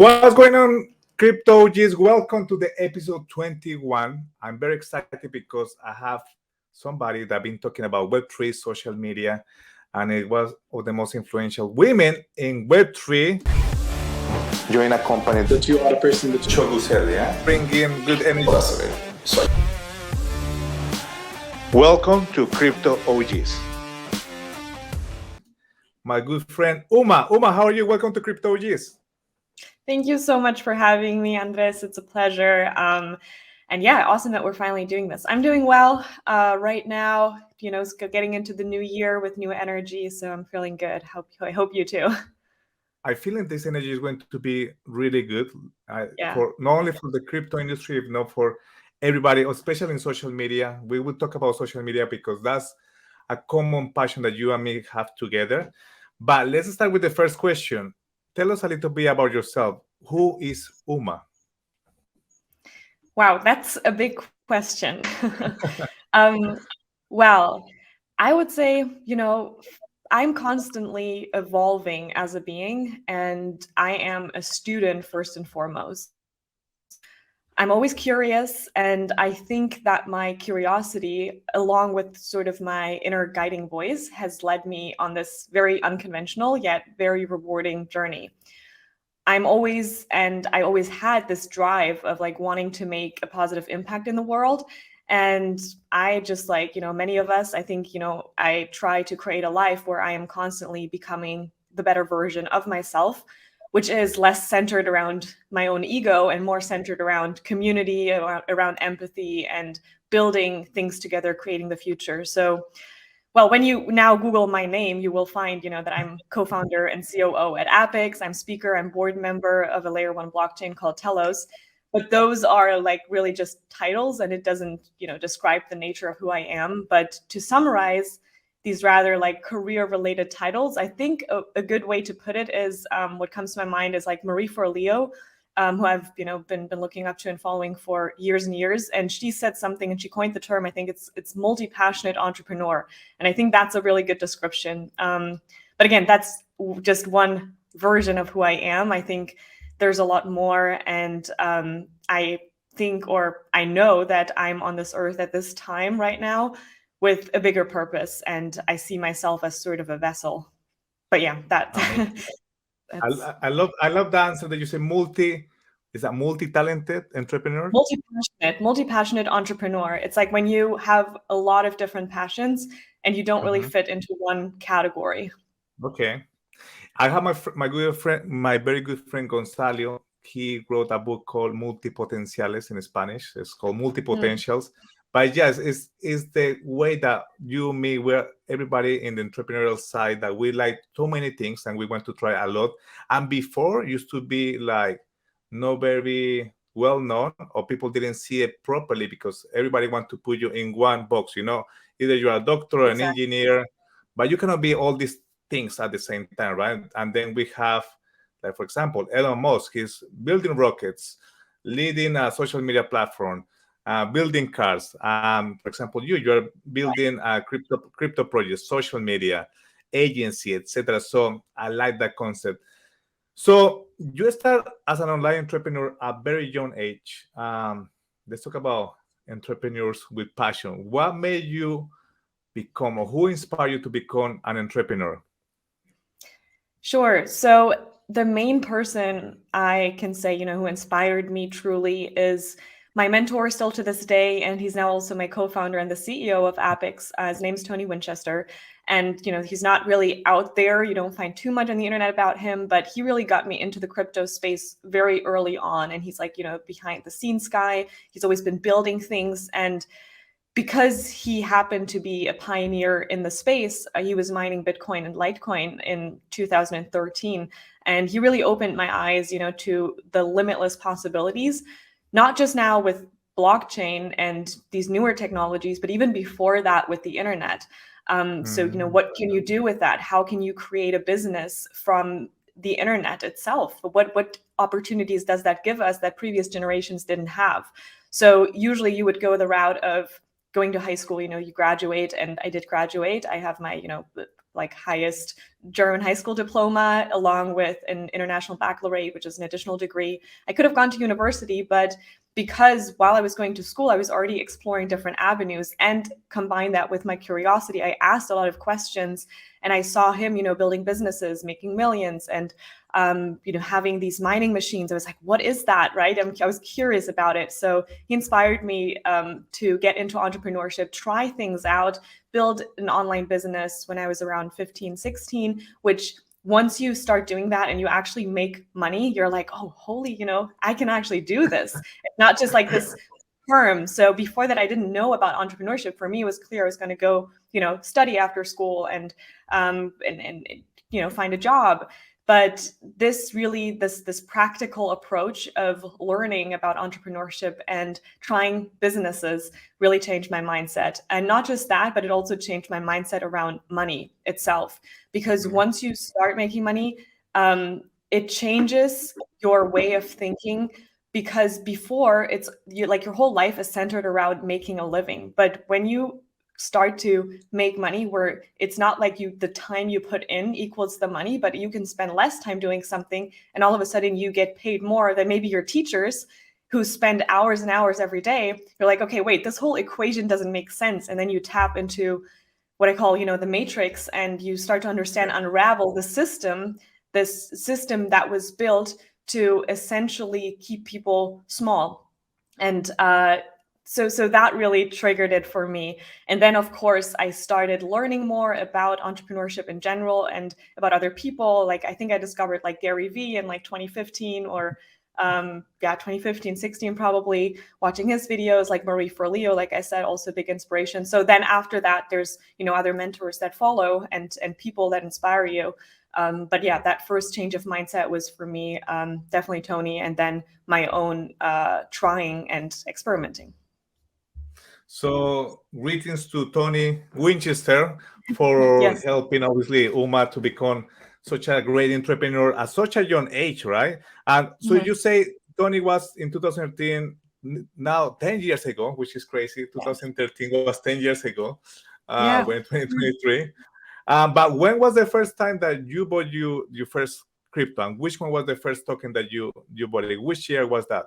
What's going on, cryptogies? Welcome to the episode 21. I'm very excited because I have somebody that been talking about Web3 social media, and it was one of the most influential women in Web3. Join a company that you are the person that show good sell, yeah? Bring in good energy. Welcome to Crypto OGs. My good friend Uma. Uma, how are you? Welcome to Crypto OGs. Thank you so much for having me, Andres. It's a pleasure. And yeah, awesome that we're finally doing this. I'm doing well right now, getting into the new year with new energy. So I'm feeling good. I hope you too. I feel like this energy is going to be really good Yeah. for not only for the crypto industry, but for everybody, especially in social media. We will talk about social media because that's a common passion that you and me have together. But let's start with the first question. Tell us a little bit about yourself. Who is Uma? Wow, that's a big question. Well, I would say, I'm constantly evolving as a being, and I am a student first and foremost. I'm always curious, and I think that my curiosity, along with sort of my inner guiding voice, has led me on this very unconventional yet very rewarding journey. I always had this drive of like wanting to make a positive impact in the world. And I just many of us, I think, I try to create a life where I am constantly becoming the better version of myself, which is less centered around my own ego and more centered around community, around empathy and building things together, creating the future. So, well, when you now Google my name, you will find, that I'm co-founder and COO at Appics. I'm speaker, I'm board member of a layer 1 blockchain called Telos. But those are like really just titles, and it doesn't, describe the nature of who I am. But to summarize these rather like career-related titles, I think a good way to put it is what comes to my mind is like Marie Forleo, who I've been looking up to and following for years and years. And she said something, and she coined the term. I think it's multi-passionate entrepreneur, and I think that's a really good description. But again, that's just one version of who I am. I think there's a lot more, and I think, or I know that I'm on this earth at this time right now with a bigger purpose, and I see myself as sort of a vessel. But yeah, that. I love the answer that you say. Is a multi-talented entrepreneur? Multi-passionate entrepreneur. It's like when you have a lot of different passions and you don't really fit into one category. Okay. I have my very good friend Gonzalo. He wrote a book called Multipotenciales in Spanish. It's called Multipotentials. But yes, it's the way that you, me, we're everybody in the entrepreneurial side that we like so many things and we want to try a lot. And before used to be like not very well known, or people didn't see it properly because everybody wants to put you in one box. Either you're a doctor or an engineer, but you cannot be all these things at the same time, right? And then we have, like, for example, Elon Musk. He's building rockets, leading a social media platform, building cars. For example, you're building a crypto project, social media, agency, etc. So I like that concept. So you start as an online entrepreneur at a very young age. Let's talk about entrepreneurs with passion. What made you become, or who inspired you to become an entrepreneur? Sure. So the main person I can say, who inspired me truly is my mentor still to this day, and he's now also my co-founder and the CEO of Appics. His name's Tony Winchester, and he's not really out there. You don't find too much on the internet about him, but he really got me into the crypto space very early on, and he's like, behind the scenes guy. He's always been building things, and because he happened to be a pioneer in the space, he was mining Bitcoin and Litecoin in 2013. And he really opened my eyes, to the limitless possibilities, not just now with blockchain and these newer technologies, but even before that with the internet. So, what can you do with that? How can you create a business from the internet itself? What opportunities does that give us that previous generations didn't have? So usually you would go the route of going to high school, you graduate, and I did graduate. I have my, like highest German high school diploma, along with an international baccalaureate, which is an additional degree. I could have gone to university, but because while I was going to school, I was already exploring different avenues, and combine that with my curiosity. I asked a lot of questions, and I saw him, building businesses, making millions, and having these mining machines. I was like, what is that, right? I was curious about it. So he inspired me to get into entrepreneurship, try things out, build an online business when I was around 15, 16, which once you start doing that and you actually make money, you're like, oh, holy, I can actually do this. It's not just like this term. So before that, I didn't know about entrepreneurship. For me, it was clear I was going to go, study after school and find a job. But this practical approach of learning about entrepreneurship and trying businesses really changed my mindset. And not just that, but it also changed my mindset around money itself. Because once you start making money, it changes your way of thinking. Because before, like your whole life is centered around making a living. But when you start to make money, where it's not like the time you put in equals the money, but you can spend less time doing something, and all of a sudden you get paid more than maybe your teachers who spend hours and hours every day. You're like, okay, wait, this whole equation doesn't make sense. And then you tap into what I call, the matrix, and you start to understand, unravel this system that was built to essentially keep people small. And so that really triggered it for me. And then, of course, I started learning more about entrepreneurship in general and about other people. Like, I think I discovered like Gary Vee in like 2015 or 2015, 16, probably, watching his videos, like Marie Forleo, like I said, also big inspiration. So then after that, there's, other mentors that follow and people that inspire you. But yeah, that first change of mindset was for me, definitely Tony, and then my own trying and experimenting. So greetings to Tony Winchester for Yes. helping, obviously, Uma to become such a great entrepreneur at such a young age, right? And so you say Tony was in 2013, now 10 years ago, which is crazy. 2013 was 10 years ago, when 2023. But when was the first time that you bought your first crypto? And which one was the first token that you bought? Which year was that?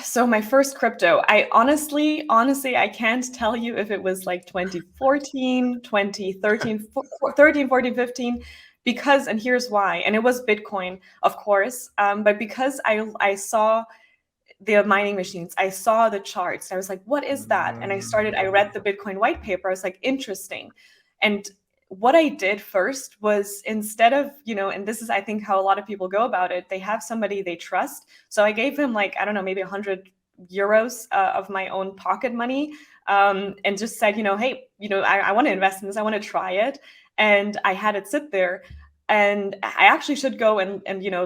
So my first crypto, I honestly, I can't tell you if it was like 2014, 2013, 13, 14, 15, because, and here's why, and it was Bitcoin, of course, but because I saw the mining machines, I saw the charts, I was like, what is that? And I read the Bitcoin white paper, I was like, interesting. And what I did first was, instead of, and this is, I think, how a lot of people go about it, they have somebody they trust. So I gave him like, I don't know, maybe 100 euros of my own pocket money, and just said, hey, I want to invest in this. I want to try it. And I had it sit there. And I actually should go and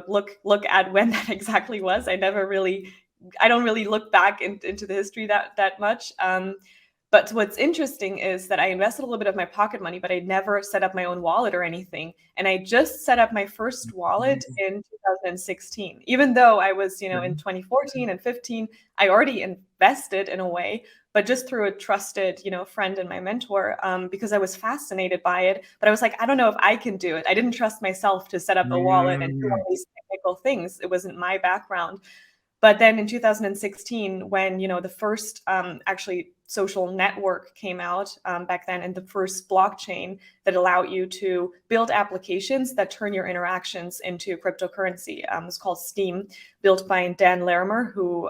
look at when that exactly was. I don't really look back into the history that much. But what's interesting is that I invested a little bit of my pocket money, but I never set up my own wallet or anything. And I just set up my first wallet in 2016. Even though I was, in 2014 and 15, I already invested in a way, but just through a trusted, friend and my mentor, because I was fascinated by it. But I was like, I don't know if I can do it. I didn't trust myself to set up a wallet and do all these technical things. It wasn't my background. But then in 2016, when, the first actually social network came out back then, and the first blockchain that allowed you to build applications that turn your interactions into cryptocurrency. It's called Steam, built by Dan Larimer, who,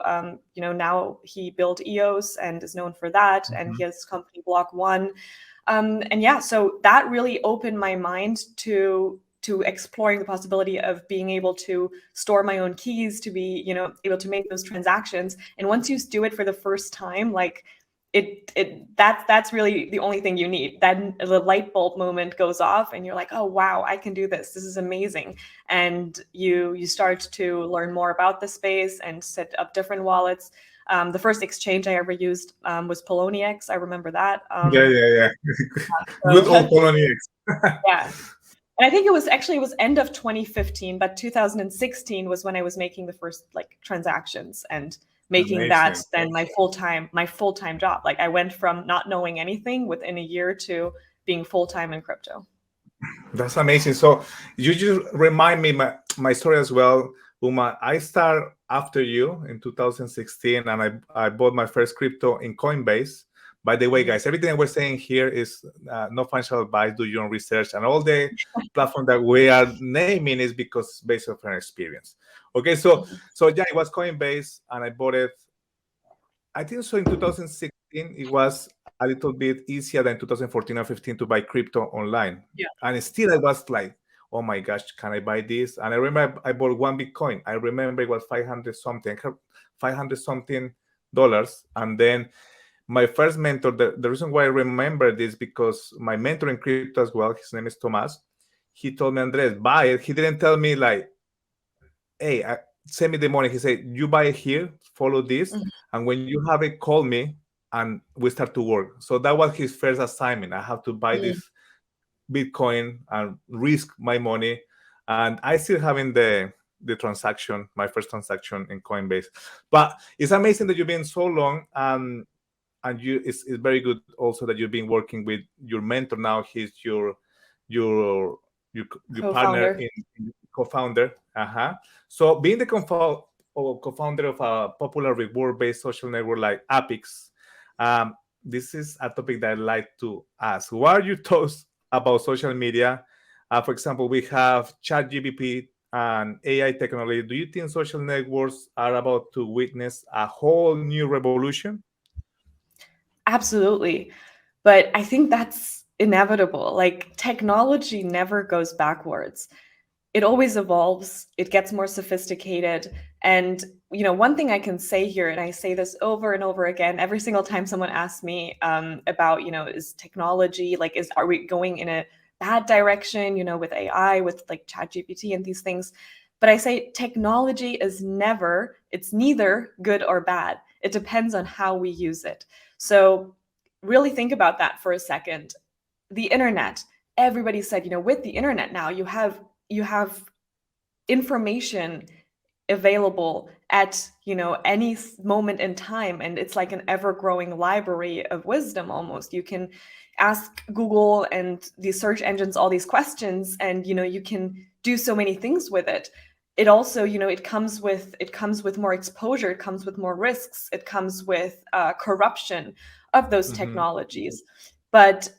now he built EOS and is known for that. And he has company Block One. So that really opened my mind to exploring the possibility of being able to store my own keys, to be, able to make those transactions. And once you do it for the first time, like that's really the only thing you need. Then the light bulb moment goes off and you're like, oh, wow, I can do this. This is amazing. And you start to learn more about the space and set up different wallets. The first exchange I ever used was Poloniex. I remember that. Yeah. Good old Poloniex. Yeah. And I think it was end of 2015, but 2016 was when I was making the first transactions and making that then my full-time job. Like, I went from not knowing anything within a year to being full-time in crypto. That's amazing. So you just remind me my story as well, Uma. I start after you in 2016, and I bought my first crypto in Coinbase. By the way, guys, everything we're saying here is no financial advice. Do your own research, and all the platform that we are naming is because based on our experience. Okay, so yeah, it was Coinbase, and I bought it. I think so in 2016. It was a little bit easier than 2014 or 15 to buy crypto online. Yeah. And still I was like, oh my gosh, can I buy this? And I remember I bought one Bitcoin. I remember it was 500 something dollars. And then my first mentor, the reason why I remember this, because my mentor in crypto as well, his name is Tomas, he told me, Andres, buy it. He didn't tell me like, hey, send me the money. He said, you buy it here, follow this. And when you have it, call me and we start to work. So that was his first assignment. I have to buy this Bitcoin and risk my money. And I still having the transaction, my first transaction in Coinbase. But it's amazing that you've been so long, and it's very good also that you've been working with your mentor now. He's your partner in co-founder. So being the co-founder of a popular reward-based social network like Appics, this is a topic that I'd like to ask. What are your thoughts about social media? For example, we have ChatGPT and AI technology. Do you think social networks are about to witness a whole new revolution? Absolutely. But I think that's inevitable. Like, technology never goes backwards. It always evolves, it gets more sophisticated. And, one thing I can say here, and I say this over and over again, every single time someone asks me about, is technology, like, are we going in a bad direction, with AI, with like ChatGPT and these things? But I say technology is it's neither good or bad. It depends on how we use it. So really think about that for a second. The internet, everybody said, with the internet now, you have information available at any moment in time, and it's like an ever-growing library of wisdom. Almost, you can ask Google and these search engines all these questions, and you can do so many things with it. It also, it comes with more exposure, it comes with more risks, it comes with corruption of those technologies. But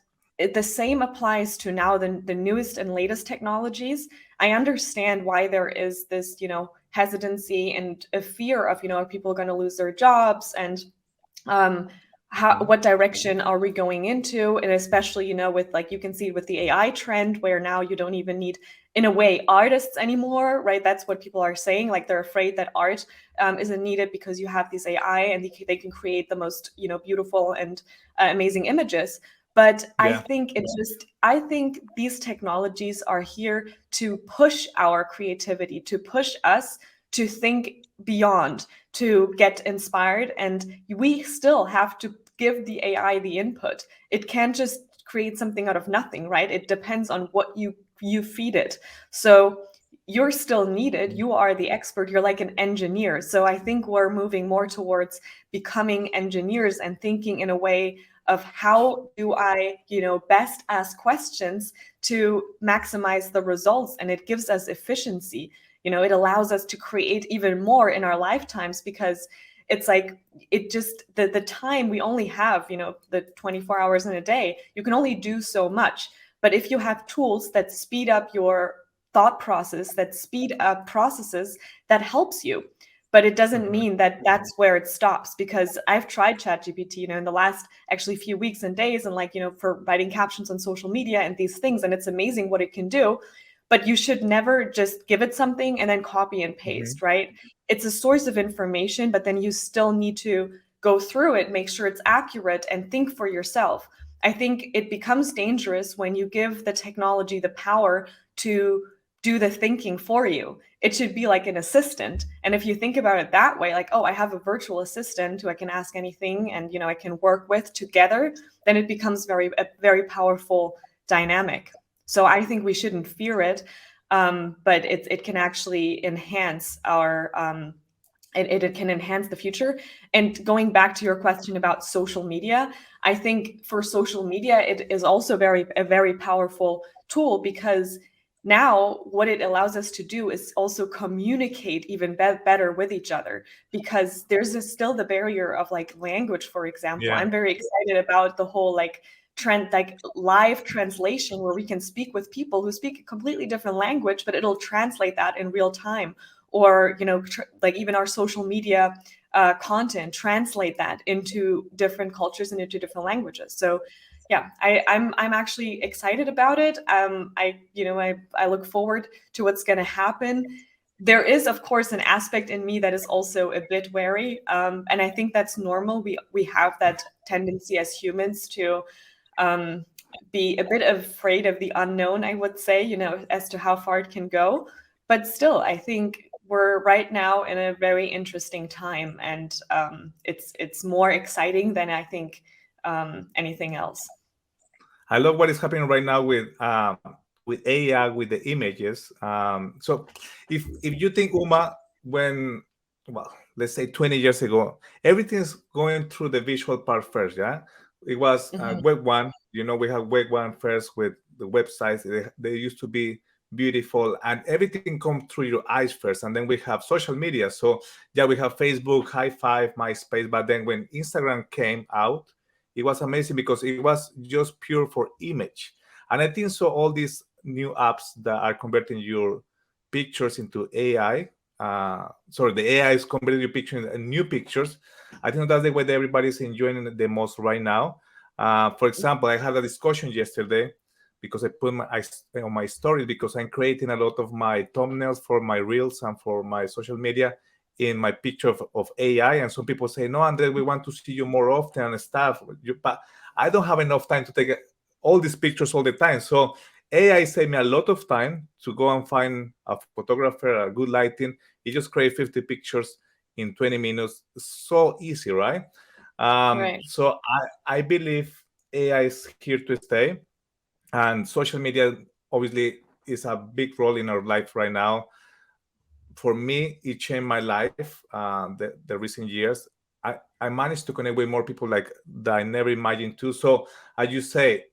the same applies to now the newest and latest technologies. I understand why there is this, hesitancy and a fear of, are people going to lose their jobs, and what direction are we going into? And especially, with like, you can see with the AI trend, where now you don't even need, in a way, artists anymore, right? That's what people are saying. Like, they're afraid that art isn't needed because you have this AI and they can create the most, beautiful and amazing images. But yeah. I think these technologies are here to push our creativity, to push us to think beyond, to get inspired. And we still have to give the AI the input. It can't just create something out of nothing, right? It depends on what you feed it. So you're still needed. You are the expert. You're like an engineer. So I think we're moving more towards becoming engineers and thinking in a way of how do I, best ask questions to maximize the results. And it gives us efficiency. It allows us to create even more in our lifetimes, because it's like, the time we only have, the 24 hours in a day, you can only do so much. But if you have tools that speed up your thought process, that speed up processes, that helps you. But it doesn't mean that that's where it stops, because I've tried ChatGPT, in the last actually few weeks and days, and like, for writing captions on social media and these things, and it's amazing what it can do. But you should never just give it something and then copy and paste, right? It's a source of information, but then you still need to go through it, make sure it's accurate, and think for yourself. I think it becomes dangerous when you give the technology the power to do the thinking for you. It should be like an assistant. And if you think about it that way, like, oh, I have a virtual assistant who I can ask anything and, I can work with together, then it becomes a very powerful dynamic. So I think we shouldn't fear it, but it can actually enhance our it can enhance the future. And going back to your question about social media, I think for social media, it is also a very powerful tool, because now what it allows us to do is also communicate even better with each other, because there's still the barrier of like language, for example. Yeah. I'm very excited about the whole like live translation, where we can speak with people who speak a completely different language, but it'll translate that in real time. Or like even our social media content, translate that into different cultures and into different languages. So yeah, I'm actually excited about it. I look forward to what's going to happen. There is, of course, an aspect in me that is also a bit wary, and I think that's normal. We have that tendency as humans to be a bit afraid of the unknown, I would say, as to how far it can go. But still, I think we're right now in a very interesting time, and it's more exciting than I think anything else. I love what is happening right now with AI, with the images. So if you think, Uma, when, well, let's say 20 years ago, everything's going through the visual part first, yeah? It was Web 1, we have Web 1 first with the websites. They used to be beautiful, and everything comes through your eyes first. And then we have social media. So yeah, we have Facebook, High Five, MySpace. But then when Instagram came out, it was amazing because it was just pure for image. And I think so all these new apps that are converting your pictures into AI, sorry, the AI is converting your picture into new pictures. I think that's the way that everybody's enjoying it the most right now. For example, I had a discussion yesterday because I put on my stories, because I'm creating a lot of my thumbnails for my reels and for my social media in my picture of AI. And some people say, no, Andre, we want to see you more often and stuff. But I don't have enough time to take all these pictures all the time. So AI saved me a lot of time to go and find a photographer, a good lighting. You just create 50 pictures in 20 minutes. So easy, right? Right. So I believe AI is here to stay. And social media obviously is a big role in our life right now. For me, it changed my life the recent years. I managed to connect with more people like that I never imagined to. So as you say,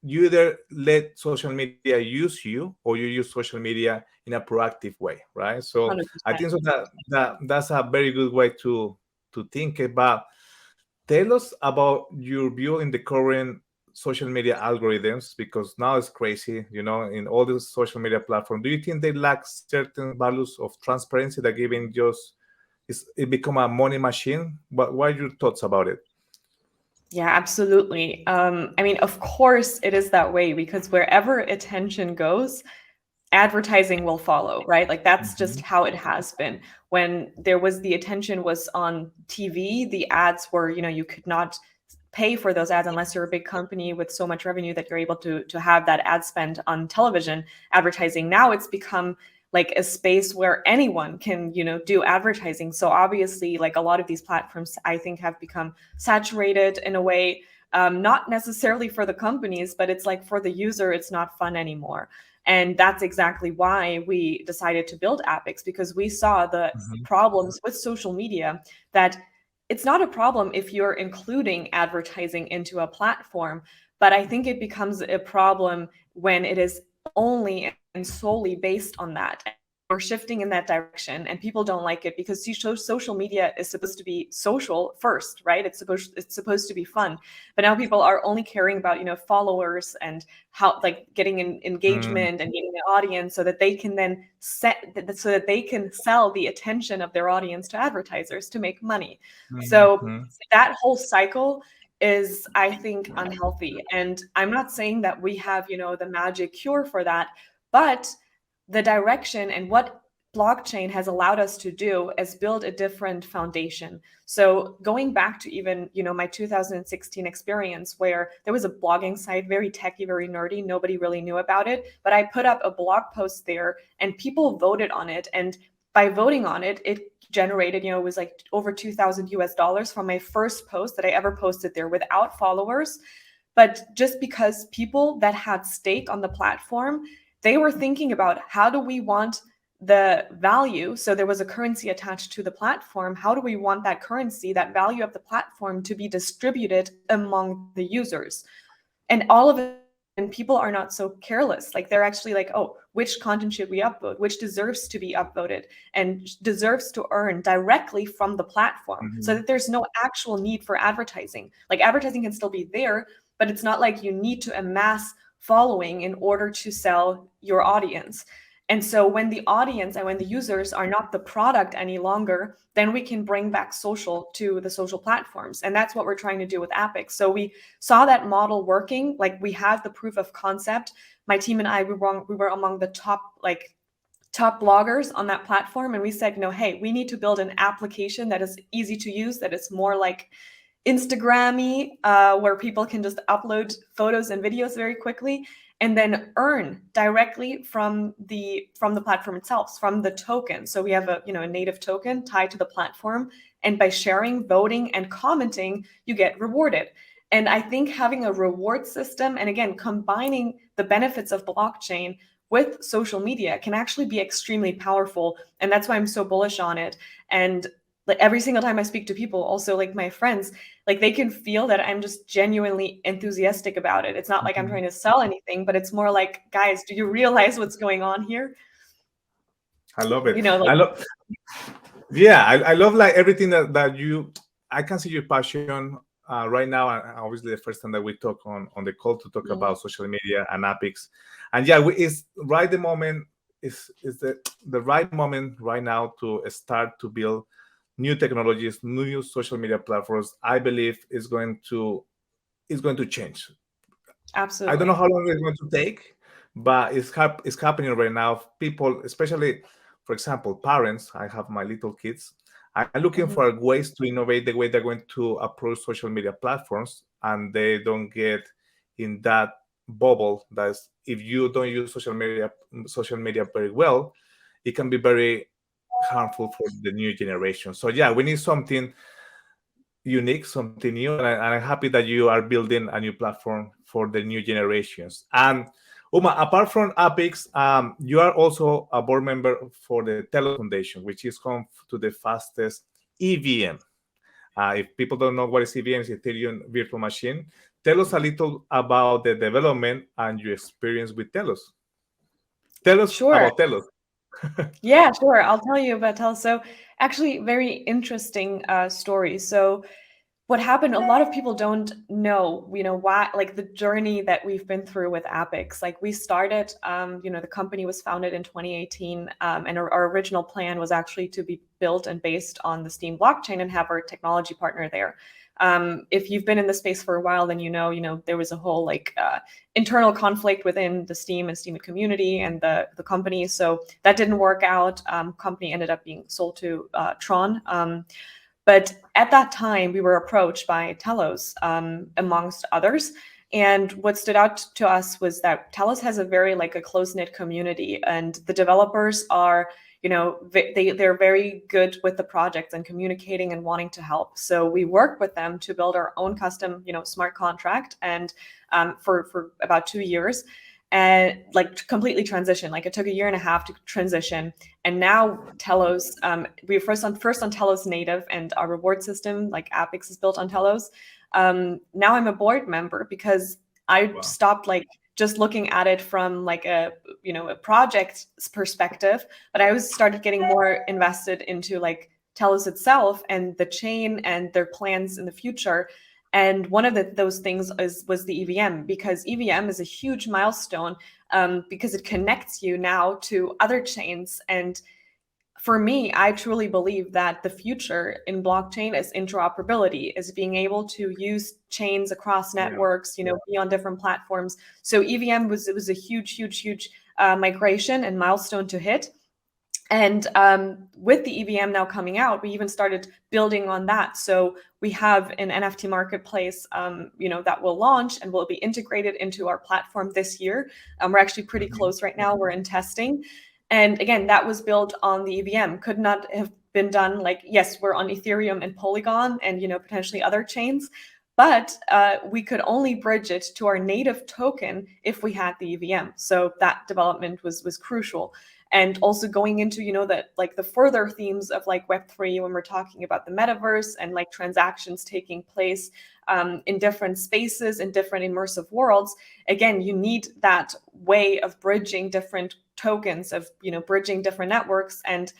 you either let social media use you, or you use social media in a proactive way, right? So I 100%. think so that's a very good way to think about. Tell us about your view in the current social media algorithms, because now it's crazy, in all the social media platforms. Do you think they lack certain values of transparency that giving just it become a money machine? What are your thoughts about it? Yeah, absolutely. I mean, of course it is that way, because wherever attention goes, advertising will follow, right? Like that's just Mhm. how it has been. When the attention was on TV, the ads were, you could not pay for those ads unless you're a big company with so much revenue that you're able to have that ad spend on television advertising. Now it's become like a space where anyone can, do advertising. So obviously, like a lot of these platforms, I think, have become saturated in a way, not necessarily for the companies, but it's like for the user, it's not fun anymore. And that's exactly why we decided to build Appics, because we saw the Mhm. problems with social media, that it's not a problem if you're including advertising into a platform, but I think it becomes a problem when it is only and solely based on that. We're shifting in that direction, and people don't like it, because social media is supposed to be social first, right? It's supposed to be fun, but now people are only caring about followers and how, like, getting engagement and getting an audience, so that they can then so that they can sell the attention of their audience to advertisers to make money. So Mhm. that whole cycle is, I think, unhealthy. And I'm not saying that we have, the magic cure for that, but the direction and what blockchain has allowed us to do is build a different foundation. So going back to even, my 2016 experience, where there was a blogging site, very techy, very nerdy, nobody really knew about it, but I put up a blog post there and people voted on it. And by voting on it, it generated, it was like over 2,000 US dollars from my first post that I ever posted there without followers. But just because people that had stake on the platform, they were thinking about, how do we want the value, so there was a currency attached to the platform. How do we want that currency, that value of the platform, to be distributed among the users? And all of it, and people are not so careless. Like, they're actually like, oh, which content should we upvote? Which deserves to be upvoted and deserves to earn directly from the platform, so that there's no actual need for advertising. Like, advertising can still be there, but it's not like you need to amass following in order to sell your audience. And so when the audience and when the users are not the product any longer, then we can bring back social to the social platforms. And that's what we're trying to do with Appics. So we saw that model working. Like, we had the proof of concept. My team and I, we were among the top bloggers on that platform. And we said, hey, we need to build an application that is easy to use, that is more like Instagram-y, where people can just upload photos and videos very quickly, and then earn directly from the platform itself, from the token. So we have a native token tied to the platform, and by sharing, voting, and commenting, you get rewarded. And I think having a reward system, and again, combining the benefits of blockchain with social media, can actually be extremely powerful. And that's why I'm so bullish on it. And like, every single time I speak to people, also like my friends, like, they can feel that I'm just genuinely enthusiastic about it. It's not like I'm trying to sell anything, but it's more like, guys, do you realize what's going on here? I love it. Yeah, I love like everything that you, I can see your passion right now. And obviously the first time that we talk on the call to talk about social media and Appics. And yeah, it's right the moment, is the right moment right now to start to build new technologies, new social media platforms. I believe is going to change. absolutely. I don't know how long it's going to take, but it's happening right now. People, especially, for example, parents, I have my little kids, are looking for ways to innovate the way they're going to approach social media platforms, and they don't get in that bubble. That's, if you don't use social media very well, it can be very harmful for the new generation. So yeah, we need something unique, something new, and I'm happy that you are building a new platform for the new generations. And Uma, apart from Appics, you are also a board member for the Telos Foundation, which is home to the fastest EVM. If people don't know what is EVM, it's Ethereum Virtual Machine. Tell us a little about the development and your experience with Telos. Tell us about Telos. Yeah, sure. I'll tell you about Telos. So actually, very interesting story. So what happened, a lot of people don't know, why, like, the journey that we've been through with Appics. Like, we started, the company was founded in 2018, and our original plan was actually to be built and based on the Steem blockchain and have our technology partner there. If you've been in the space for a while, then there was a whole internal conflict within the Steem and Steem community and the company. So that didn't work out. Company ended up being sold to Tron. But at that time, we were approached by Telos, amongst others. And what stood out to us was that Telos has a very a close-knit community, and the developers are, they're very good with the projects and communicating and wanting to help. So we worked with them to build our own custom, smart contract, and for about 2 years. And completely transition. It took 1.5 years to transition, and now Telos, we were first on Telos native, and our reward system, Appics, is built on Telos. Now I'm a board member because I stopped just looking at it from a project perspective, but I started getting more invested into Telos itself and the chain and their plans in the future. And one of those things was the EVM, because EVM is a huge milestone, because it connects you now to other chains. And for me, I truly believe that the future in blockchain is interoperability, is being able to use chains across networks, be on different platforms. So EVM was a huge migration and milestone to hit. And with the EVM now coming out, we even started building on that. So we have an NFT marketplace, that will launch and will be integrated into our platform this year. We're actually pretty close right now. We're in testing. And again, that was built on the EVM. Could not have been done yes, we're on Ethereum and Polygon and, potentially other chains. But we could only bridge it to our native token if we had the EVM. So that development was crucial. and also going into, that like the further themes of like Web3 when we're talking about the metaverse and like transactions taking place in different spaces, in different immersive worlds. Again, you need that way of bridging different tokens, of bridging different networks. And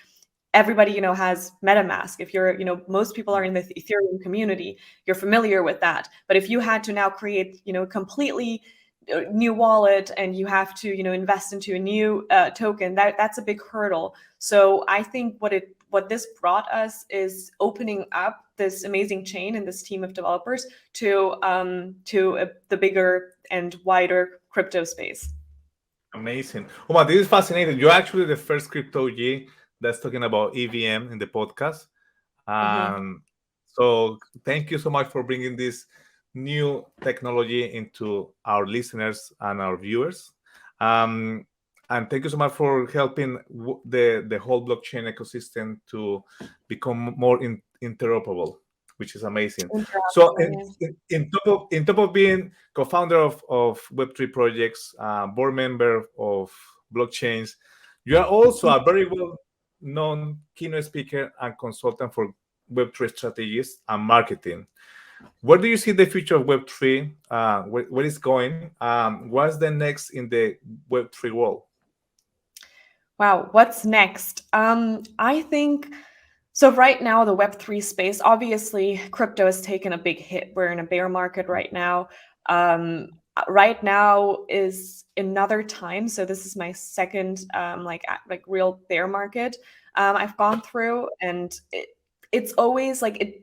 everybody has MetaMask. If you're, most people are in the Ethereum community, you're familiar with that. But if you had to now create, completely new wallet, and you have to, invest into a new token, that's a big hurdle. So I think what this brought us is opening up this amazing chain and this team of developers to the bigger and wider crypto space. Amazing. Oma, this is fascinating. You're actually the first crypto G that's talking about EVM in the podcast. So thank you so much for bringing this new technology into our listeners and our viewers. And thank you so much for helping the whole blockchain ecosystem to become more interoperable, which is amazing. So in top of being co-founder of Web3 projects, board member of blockchains, you are also a very well-known keynote speaker and consultant for Web3 strategies and marketing. Where do you see the future of Web3? Where it's going? What's the next in the Web3 world? Wow, what's next? I think, so right now, the Web3 space, obviously, crypto has taken a big hit. We're in a bear market right now. Right now is another time. So this is my second like real bear market I've gone through, and it's always like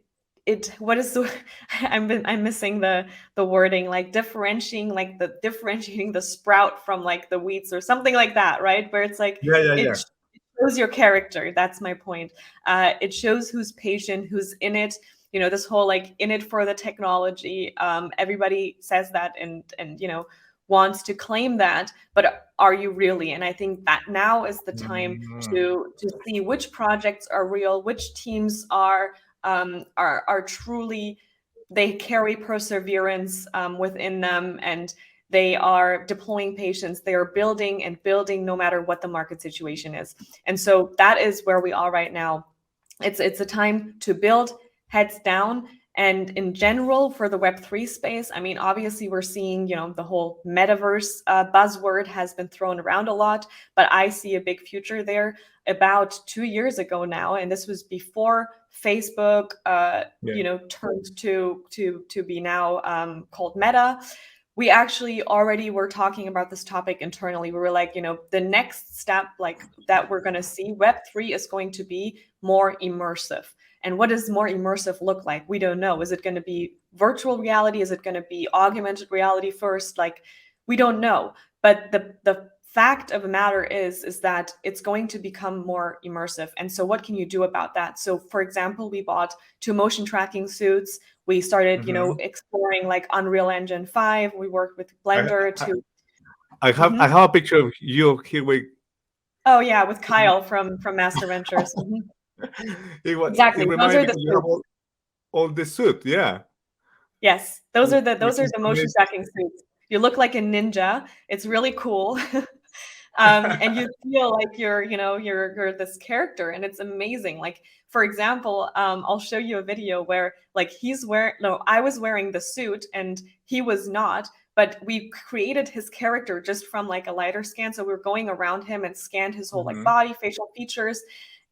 what is the I'm missing the wording, like differentiating the sprout from like the weeds or something like that, right? Where it's like it shows your character. That's my point. It shows who's patient, who's in it. This whole like in it for the technology. Everybody says that and wants to claim that, but are you really? And I think that now is the time to see which projects are real, which teams are truly, they carry perseverance within them, and they are deploying patience. They are building and building no matter what the market situation is. And so that is where we are right now. It's a time to build heads down. And in general, for the Web3 space, I mean, obviously we're seeing, the whole metaverse buzzword has been thrown around a lot, but I see a big future there. About 2 years ago now, and this was before Facebook, turned to be now called Meta. We actually already were talking about this topic internally. We were like, the next step, like that we're going to see, Web3 is going to be more immersive. And what does more immersive look like? We don't know. Is it going to be virtual reality? Is it going to be augmented reality first? Like, we don't know. But the fact of the matter is that it's going to become more immersive. And so what can you do about that? So for example, we bought 2 motion tracking suits. We started, exploring like Unreal Engine 5. We worked with Blender I have a picture of you here with. Oh yeah, with Kyle from Master Ventures. Exactly. Those are the all the suit, yeah. Yes, those are the motion tracking suits. You look like a ninja. It's really cool. And you feel like you're this character, and it's amazing. Like, for example, I'll show you a video where like I was wearing the suit and he was not, but we created his character just from like a lidar scan. So we were going around him and scanned his whole like body, facial features.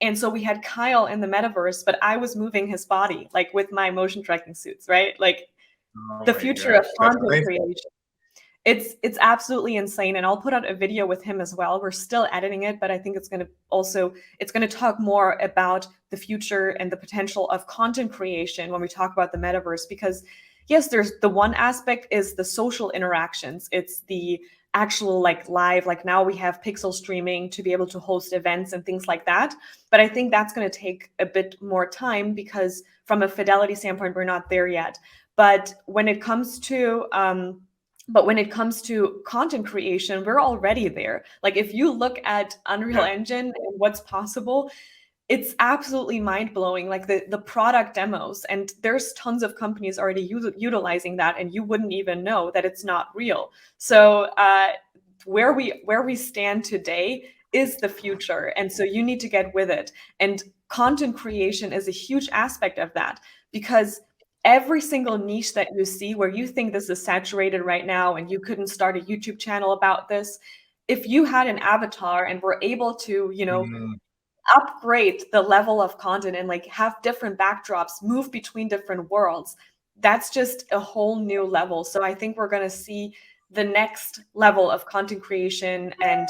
And so we had Kyle in the metaverse, but I was moving his body like with my motion tracking suits, right? Like the future of content creation. It's absolutely insane. And I'll put out a video with him as well. We're still editing it, but I think it's going to talk more about the future and the potential of content creation when we talk about the metaverse, because yes, there's the one aspect is the social interactions. It's the actual like live, like now we have pixel streaming to be able to host events and things like that. But I think that's going to take a bit more time because from a fidelity standpoint, we're not there yet. But when it comes to content creation, we're already there. Like if you look at Unreal Engine and what's possible, it's absolutely mind-blowing, like the product demos. And there's tons of companies already utilizing that, and you wouldn't even know that it's not real. So where we stand today is the future. And so you need to get with it. And content creation is a huge aspect of that, because every single niche that you see where you think this is saturated right now and you couldn't start a YouTube channel about this, if you had an avatar and were able to, upgrade the level of content and like have different backdrops, move between different worlds, that's just a whole new level. So I think we're going to see the next level of content creation and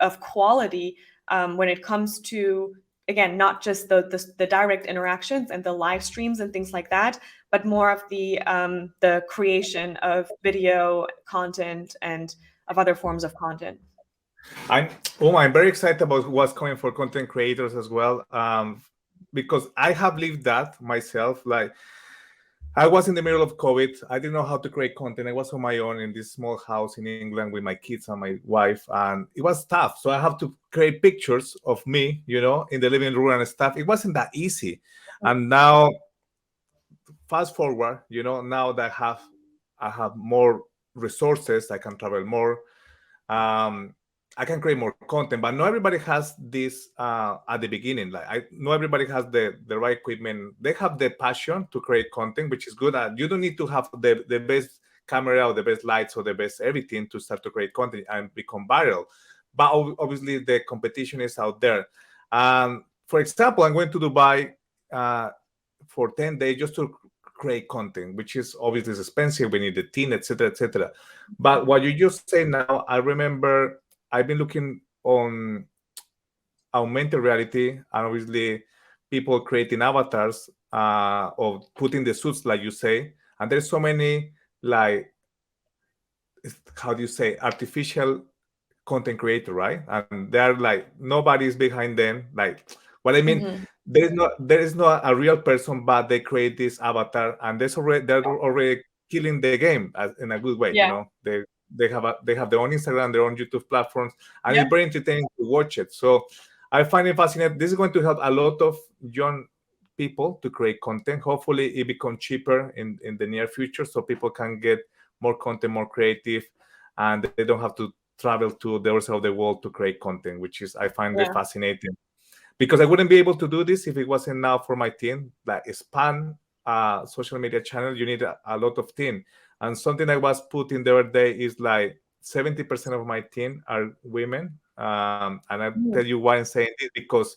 of quality when it comes to, again, not just the direct interactions and the live streams and things like that, but more of the creation of video content and of other forms of content. I'm very excited about what's coming for content creators as well, because I have lived that myself. Like, I was in the middle of COVID. I didn't know how to create content. I was on my own in this small house in England with my kids and my wife, and it was tough. So I have to create pictures of me, in the living room and stuff. It wasn't that easy. And now, fast forward, now that I have more resources, I can travel more. I can create more content, but not everybody has this at the beginning. Like, not everybody has the right equipment. They have the passion to create content, which is good. You don't need to have the best camera or the best lights or the best everything to start to create content and become viral. But obviously, the competition is out there. For example, I'm going to Dubai for 10 days just to create content, which is obviously expensive. We need the team, etc., etc. But what you just say now, I remember I've been looking on augmented reality, and obviously people creating avatars or putting the suits, like you say. And there's so many, like, how do you say, artificial content creator, right? And they're like, nobody's behind them. Like, what I mean, there is not a real person, but they create this avatar, and they're already killing the game in a good way. They have their own Instagram, their own YouTube platforms, and it's very entertaining to watch it. So I find it fascinating. This is going to help a lot of young people to create content. Hopefully it becomes cheaper in the near future, so people can get more content, more creative, and they don't have to travel to the other side of the world to create content, which is, I find it fascinating. Because I wouldn't be able to do this if it wasn't now for my team. Like, span social media channel, you need a lot of team. And something I was put in the other day is like 70% of my team are women. And I'll tell you why I'm saying this, because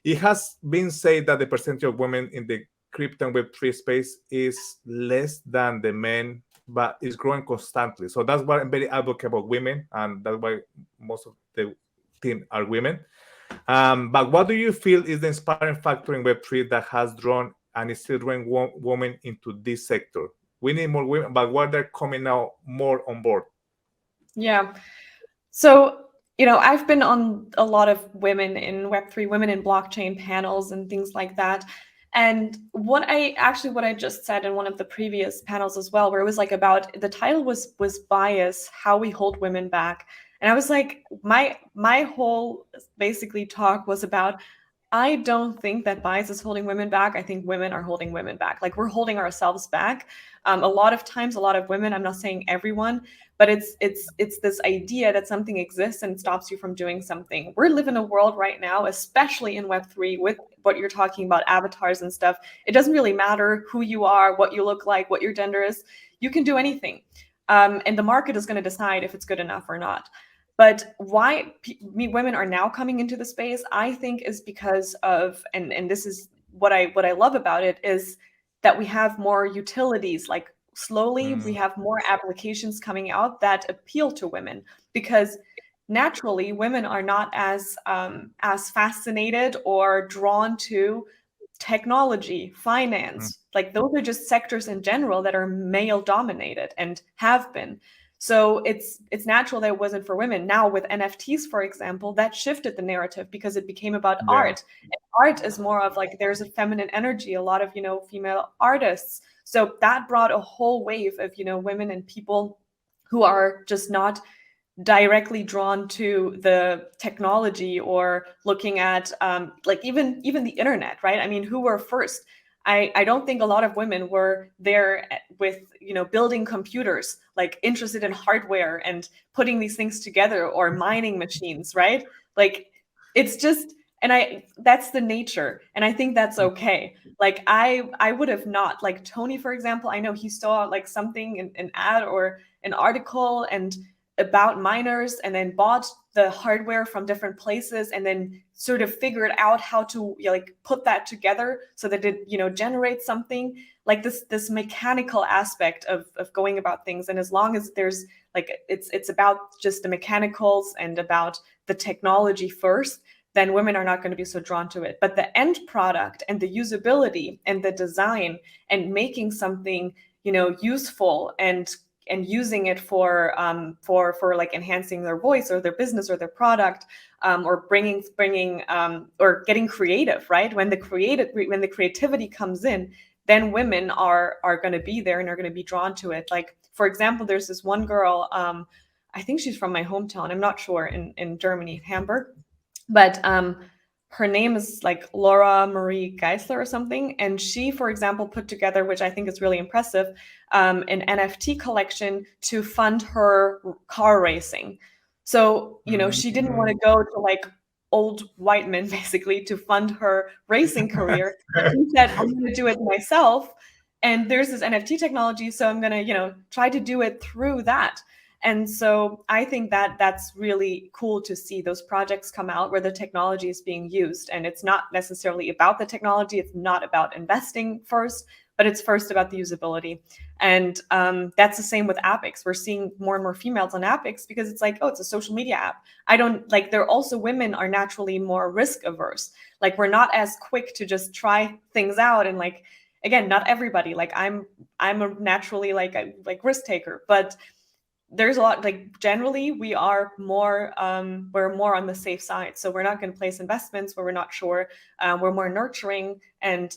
it has been said that the percentage of women in the crypto and Web3 space is less than the men, but it's growing constantly. So that's why I'm very advocate about women, and that's why most of the team are women. But what do you feel is the inspiring factor in Web3 that has drawn and is still drawing women into this sector? We need more women, but what they're coming now more on board? Yeah. So, I've been on a lot of women in Web3, women in blockchain panels and things like that. And what I just said in one of the previous panels as well, where it was like about, the title was bias, how we hold women back. And I was like, my whole basically talk was about, I don't think that bias is holding women back. I think women are holding women back. Like, we're holding ourselves back. A lot of times, a lot of women, I'm not saying everyone, but it's this idea that something exists and stops you from doing something. We're living in a world right now, especially in Web3, with what you're talking about, avatars and stuff. It doesn't really matter who you are, what you look like, what your gender is. You can do anything. And the market is going to decide if it's good enough or not. But why women are now coming into the space, I think, is because of, and this is what I love about it, is that we have more utilities. Like, slowly we have more applications coming out that appeal to women, because naturally women are not as fascinated or drawn to technology, finance. Like, those are just sectors in general that are male dominated and have been. So it's natural that it wasn't for women. Now with NFTs, for example, that shifted the narrative, because it became about art. And art is more of like, there's a feminine energy, a lot of, female artists. So that brought a whole wave of, women and people who are just not directly drawn to the technology or looking at like even the internet, right? I mean, who were first? I don't think a lot of women were there with, building computers, like interested in hardware and putting these things together, or mining machines, right? Like, it's just, and that's the nature, and I think that's okay. Like, I would have not, like Tony, for example, I know he saw like something in an ad or an article and about miners, and then bought the hardware from different places, and then sort of figured out how to like put that together so that it generates something like this mechanical aspect of going about things. And as long as there's like it's about just the mechanicals and about the technology first, then women are not going to be so drawn to it. But the end product and the usability and the design and making something useful and using it for like enhancing their voice or their business or their product, or bringing or getting creative, right? When the creativity comes in, then women are going to be there and are going to be drawn to it. Like, for example, there's this one girl, I think she's from my hometown, I'm not sure, in Germany, Hamburg, but her name is like Laura Marie Geisler or something. And she, for example, put together, which I think is really impressive, an NFT collection to fund her car racing. So, she didn't want to go to like old white men basically to fund her racing career. But she said, I'm going to do it myself. And there's this NFT technology, so I'm going to, try to do it through that. And so I think that that's really cool to see those projects come out where the technology is being used. And it's not necessarily about the technology. It's not about investing first, but it's first about the usability. And that's the same with Appics. We're seeing more and more females on Appics because it's like, oh, it's a social media app. They're also, women are naturally more risk averse. Like, we're not as quick to just try things out. And like, again, not everybody, like I'm a naturally like risk taker, but there's a lot, like generally we are more, we're more on the safe side. So we're not going to place investments where we're not sure. We're more nurturing, and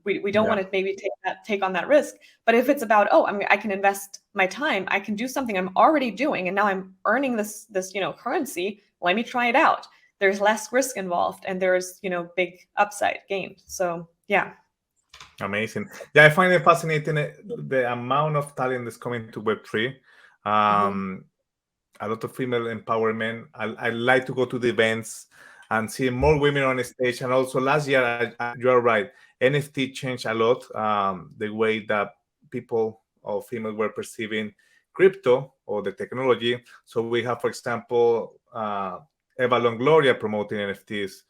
we don't want to maybe take on that risk. But if it's about, I can invest my time, I can do something I'm already doing, and now I'm earning this currency. Let me try it out. There's less risk involved, and there's big upside gained. So yeah. Amazing. Yeah, I find it fascinating the amount of talent that's coming to Web3. A lot of female empowerment. I like to go to the events and see more women on the stage. And also last year, you are right, NFT changed a lot, the way that people or females were perceiving crypto or the technology. So we have, for example, Eva Longoria promoting NFTs,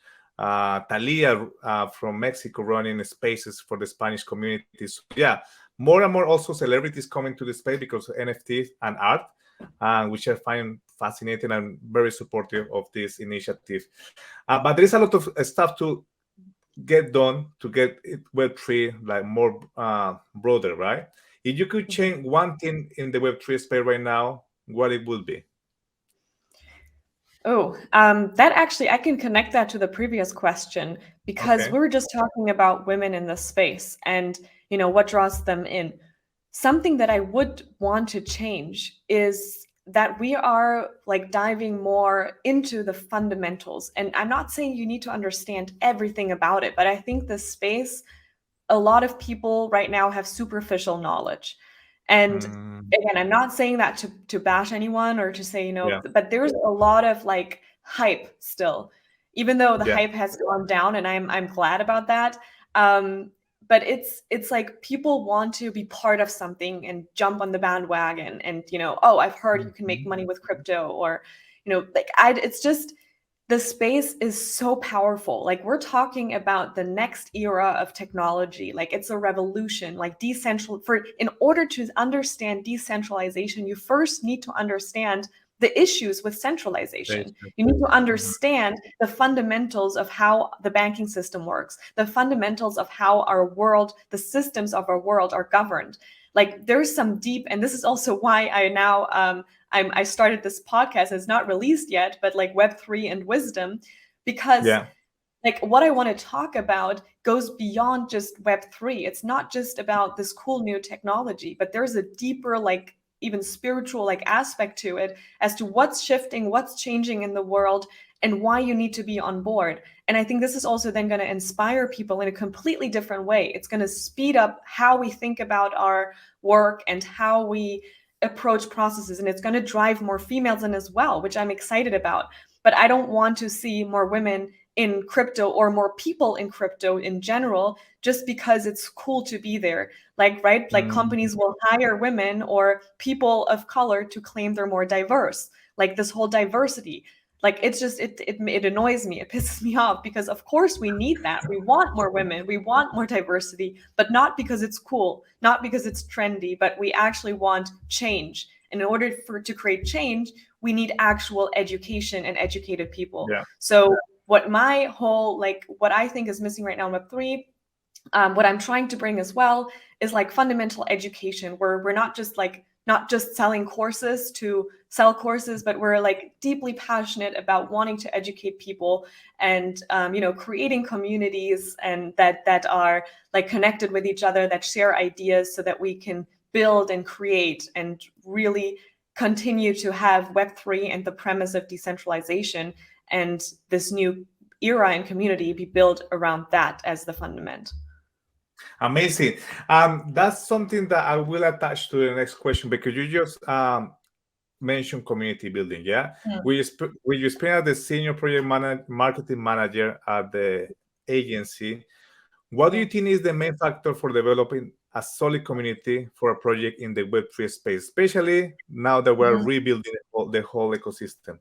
Talia from Mexico running spaces for the Spanish community. So yeah, more and more also celebrities coming to the space because of NFTs and art, which I find fascinating and very supportive of this initiative. But there is a lot of stuff to get done to get it Web3 like more broader, right? If you could change one thing in the Web3 space right now, what it would be? That actually, I can connect that to the previous question, because we were just talking about women in the space and, what draws them in. Something that I would want to change is that we are like diving more into the fundamentals. And I'm not saying you need to understand everything about it, but I think the space, a lot of people right now have superficial knowledge. And again, I'm not saying that to bash anyone or to say, but there's a lot of like hype still, even though the hype has gone down, and I'm glad about that. But it's like people want to be part of something and jump on the bandwagon, and I've heard you can make money with crypto, or it's just, the space is so powerful. Like, we're talking about the next era of technology. Like, it's a revolution, like in order to understand decentralization, you first need to understand the issues with centralization. You need to understand the fundamentals of how the banking system works, the fundamentals of how our world, the systems of our world are governed. Like, there's some deep, and this is also why I now, I started this podcast. It's not released yet, but like Web3 and wisdom, because like what I want to talk about goes beyond just Web3. It's not just about this cool new technology, but there's a deeper, like even spiritual like aspect to it, as to what's shifting, what's changing in the world, and why you need to be on board. And I think this is also then going to inspire people in a completely different way. It's going to speed up how we think about our work and how we approach processes, and it's going to drive more females in as well, which I'm excited about. but I don't want to see more women in crypto or more people in crypto in general just because it's cool to be there. Like, right? Like companies will hire women or people of color to claim they're more diverse. Like this whole diversity. Like it's just it annoys me. It pisses me off because of course we need that. We want more women. We want more diversity, but not because it's cool, not because it's trendy, but we actually want change. And in order to create change, we need actual education and educated people. Yeah. So what what I think is missing right now in Web3, what I'm trying to bring as well is like fundamental education, where we're not just selling courses to sell courses, but we're like deeply passionate about wanting to educate people and creating communities and that are like connected with each other, that share ideas so that we can build and create and really continue to have Web3 and the premise of decentralization and this new era and community be built around that as the fundament. Amazing. That's something that I will attach to the next question, because you just mentioned community building. Yeah. Will you spend as the senior project marketing manager at the agency? What do you think is the main factor for developing a solid community for a project in the Web3 space, especially now that we're rebuilding the whole ecosystem?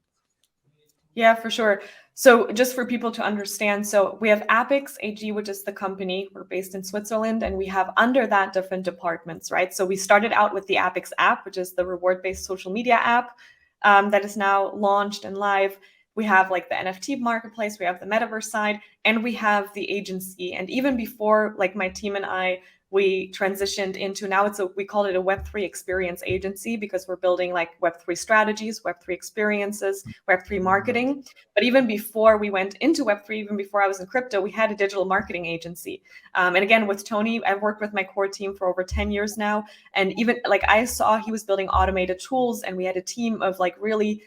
Yeah, for sure. So just for people to understand, so we have Appics AG, which is the company. We're based in Switzerland, and we have under that different departments, right? So we started out with the Appics app, which is the reward-based social media app that is now launched and live. We have like the NFT marketplace, we have the metaverse side, and we have the agency. And even before, like my team and I, we transitioned into now we call it a Web3 experience agency, because we're building like Web3 strategies, Web3 experiences, Web3 marketing. But even before we went into Web3, even before I was in crypto, we had a digital marketing agency. And again, with Tony, I've worked with my core team for over 10 years now. And even like I saw he was building automated tools, and we had a team of like really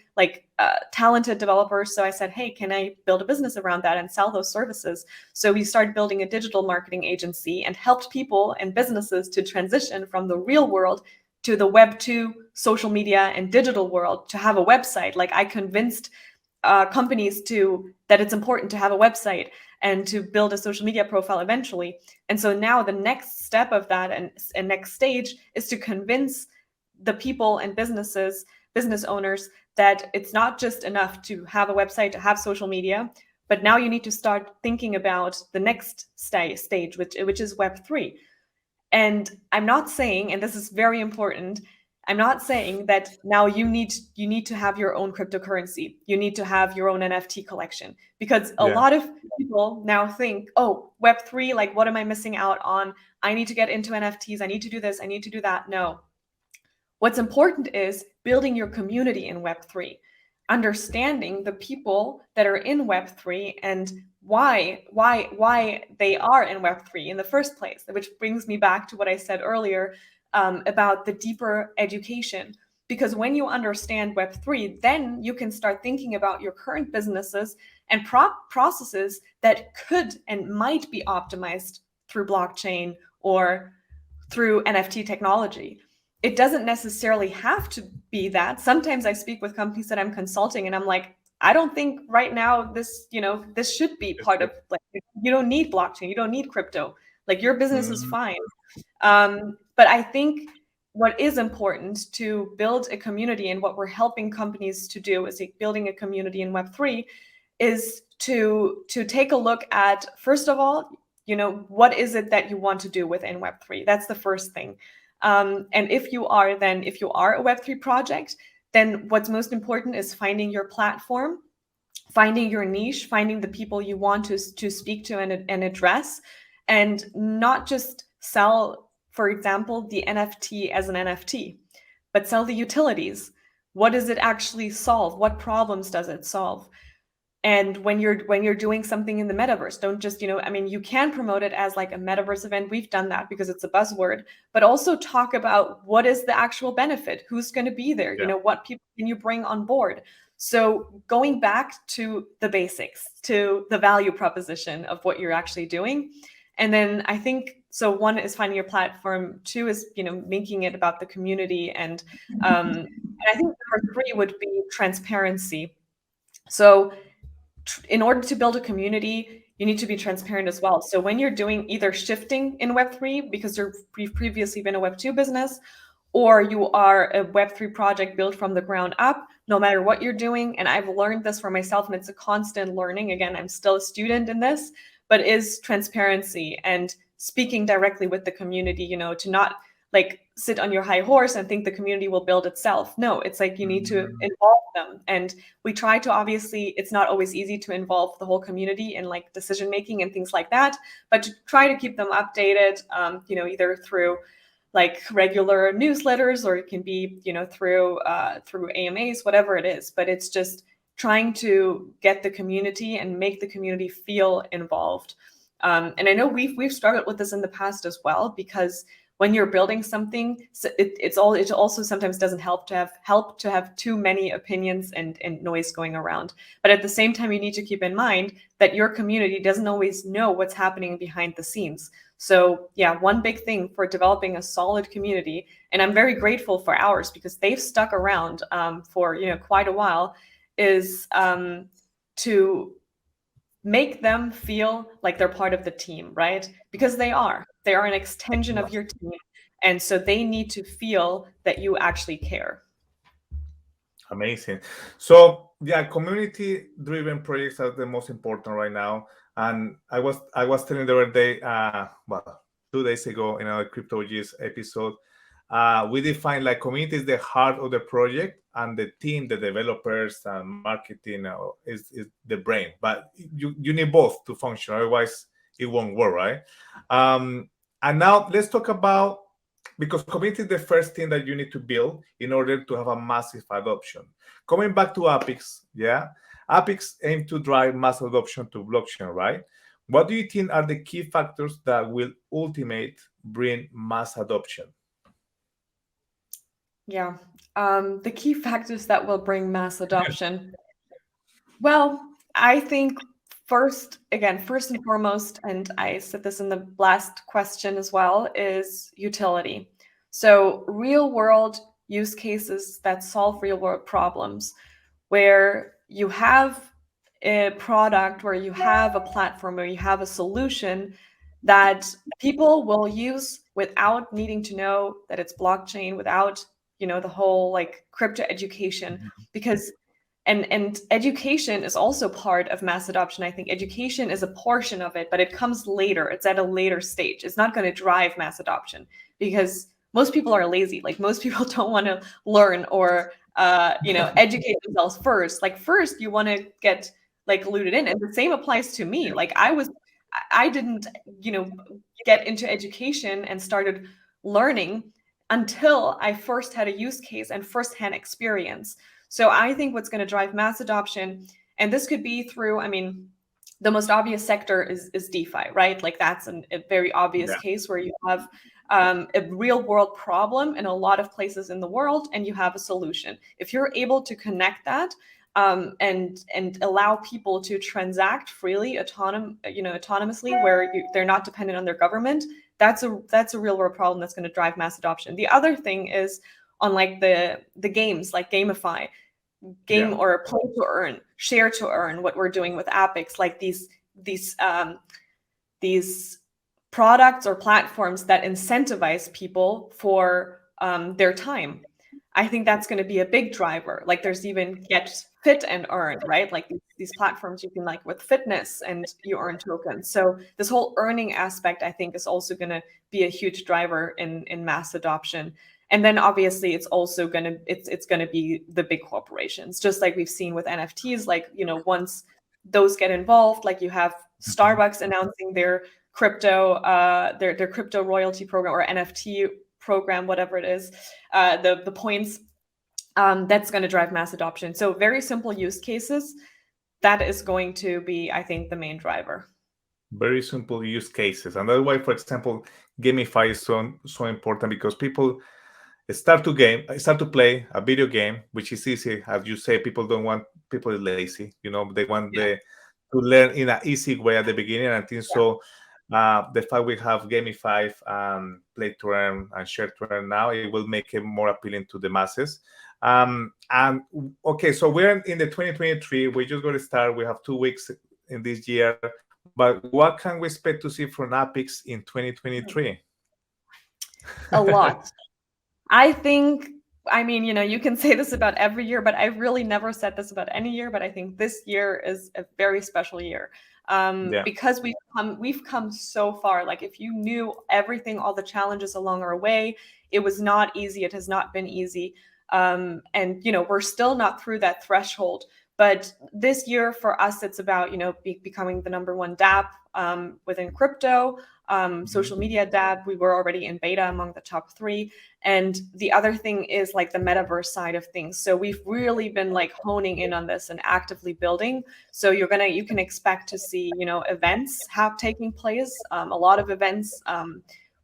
talented developers. So I said, hey, can I build a business around that and sell those services? So we started building a digital marketing agency and helped people and businesses to transition from the real world to the Web2 social media and digital world to have a website. Like I convinced companies that it's important to have a website and to build a social media profile eventually. And so now the next step of that and next stage is to convince the people and business owners that it's not just enough to have a website, to have social media, but now you need to start thinking about the next stage, which is Web3. And I'm not saying, and this is very important, I'm not saying that now you need to have your own cryptocurrency. You need to have your own NFT collection, because a lot of people now think, oh, Web3, like what am I missing out on? I need to get into NFTs. I need to do this. I need to do that. No. What's important is building your community in Web3, understanding the people that are in Web3 and why they are in Web3 in the first place, which brings me back to what I said earlier about the deeper education. Because when you understand Web3, then you can start thinking about your current businesses and processes that could and might be optimized through blockchain or through NFT technology. It doesn't necessarily have to be that. Sometimes I speak with companies that I'm consulting and I'm like, I don't think right now this should be part of, like, you don't need blockchain, you don't need crypto. Like your business is fine. But I think what is important to build a community, and what we're helping companies to do is building a community in Web3, is to take a look at, first of all, what is it that you want to do within Web3? That's the first thing. And if you are a Web3 project, then what's most important is finding your platform, finding your niche, finding the people you want to speak to and address, and not just sell, for example, the NFT as an NFT, but sell the utilities. What does it actually solve? What problems does it solve? And when you're doing something in the metaverse, don't just, you can promote it as like a metaverse event. We've done that because it's a buzzword, but also talk about what is the actual benefit, who's going to be there, what people can you bring on board. So going back to the basics, to the value proposition of what you're actually doing. And then I think, so one is finding your platform, two is, making it about the community. And I think number three would be transparency. So in order to build a community, you need to be transparent as well. So when you're doing either shifting in Web3 because you've previously been a Web2 business, or you are a Web3 project built from the ground up, no matter what you're doing, and I've learned this for myself, and it's a constant learning. Again, I'm still a student in this, but is transparency and speaking directly with the community, you know, to not like sit on your high horse and think the community will build itself. No, it's like you need to involve them. And we try to, obviously, it's not always easy to involve the whole community in like decision making and things like that, but to try to keep them updated, you know, either through like regular newsletters, or it can be, you know, through AMAs, whatever it is. But it's just trying to get the community and make the community feel involved. And I know we've struggled with this in the past as well, because when you're building something, it also sometimes doesn't help to have too many opinions and noise going around. But at the same time, you need to keep in mind that your community doesn't always know what's happening behind the scenes. So yeah, one big thing for developing a solid community, and I'm very grateful for ours because they've stuck around for, you know, quite a while, is to make them feel like they're part of the team, right? Because they are an extension of your team. And so they need to feel that you actually care. Amazing. So yeah, community-driven projects are the most important right now. And I was telling the other day, well, 2 days ago in our CryptoG's episode, we define like community is the heart of the project, and the team, the developers and marketing is the brain. But you need both to function, otherwise it won't work, right? And now let's talk about, because community is the first thing that you need to build in order to have a massive adoption. Coming back to Appics, yeah, Appics aim to drive mass adoption to blockchain, right? What do you think are the key factors that will ultimately bring mass adoption? Yeah, the key factors that will bring mass adoption. Well, I think first and foremost, and I said this in the last question as well, is utility. So real world use cases that solve real world problems, where you have a product, where you have a platform, where you have a solution that people will use without needing to know that it's blockchain, without, you know, the whole like crypto education. Because and education is also part of mass adoption. I think education is a portion of it, but it comes later. It's at a later stage. It's not going to drive mass adoption, because most people are lazy. Like most people don't want to learn or you know, educate themselves first. Like first you want to get like looted in. And the same applies to me. Like I didn't, you know, get into education and started learning until I first had a use case and firsthand experience. So I think what's going to drive mass adoption, and this could be through, I mean, the most obvious sector is DeFi, right? Like that's a very obvious case where you have a real world problem in a lot of places in the world, and you have a solution. If you're able to connect that and allow people to transact freely, autonomously, where they're not dependent on their government, that's a real world problem that's going to drive mass adoption. The other thing is on like the games, like gamify, or play to earn, share to earn, what we're doing with Appics, like these products or platforms that incentivize people for their time. I think that's going to be a big driver. Like there's even Get Fit and Earn, right? Like these platforms you can like with fitness and you earn tokens. So this whole earning aspect, I think, is also going to be a huge driver in mass adoption. And then obviously it's also going to be the big corporations, just like we've seen with NFTs. Like, you know, once those get involved, like you have Starbucks announcing their crypto royalty program or NFT program, whatever it is, the points, that's going to drive mass adoption. So very simple use cases, that is going to be, I think, the main driver. Very simple use cases. And that's why, for example, gamify is so important, because people start to play a video game, which is easy. As you say, people are lazy, you know, they want to learn in an easy way at the beginning. And I think so the fact we have gamify, play to earn and share to earn now, it will make it more appealing to the masses. And okay, so we're in the 2023. We just got to start. We have 2 weeks in this year. But what can we expect to see from Appics in 2023? A lot. I think, I mean, you can say this about every year, but I've really never said this about any year, but I think this year is a very special year. Because we've come so far. Like, if you knew everything, all the challenges along our way, it was not easy. It has not been easy. And we're still not through that threshold. But this year for us, it's about becoming the #1 DApp within crypto, social media DApp. We were already in beta among the top 3. And the other thing is like the metaverse side of things. So we've really been like honing in on this and actively building. So you can expect to see events taking place, a lot of events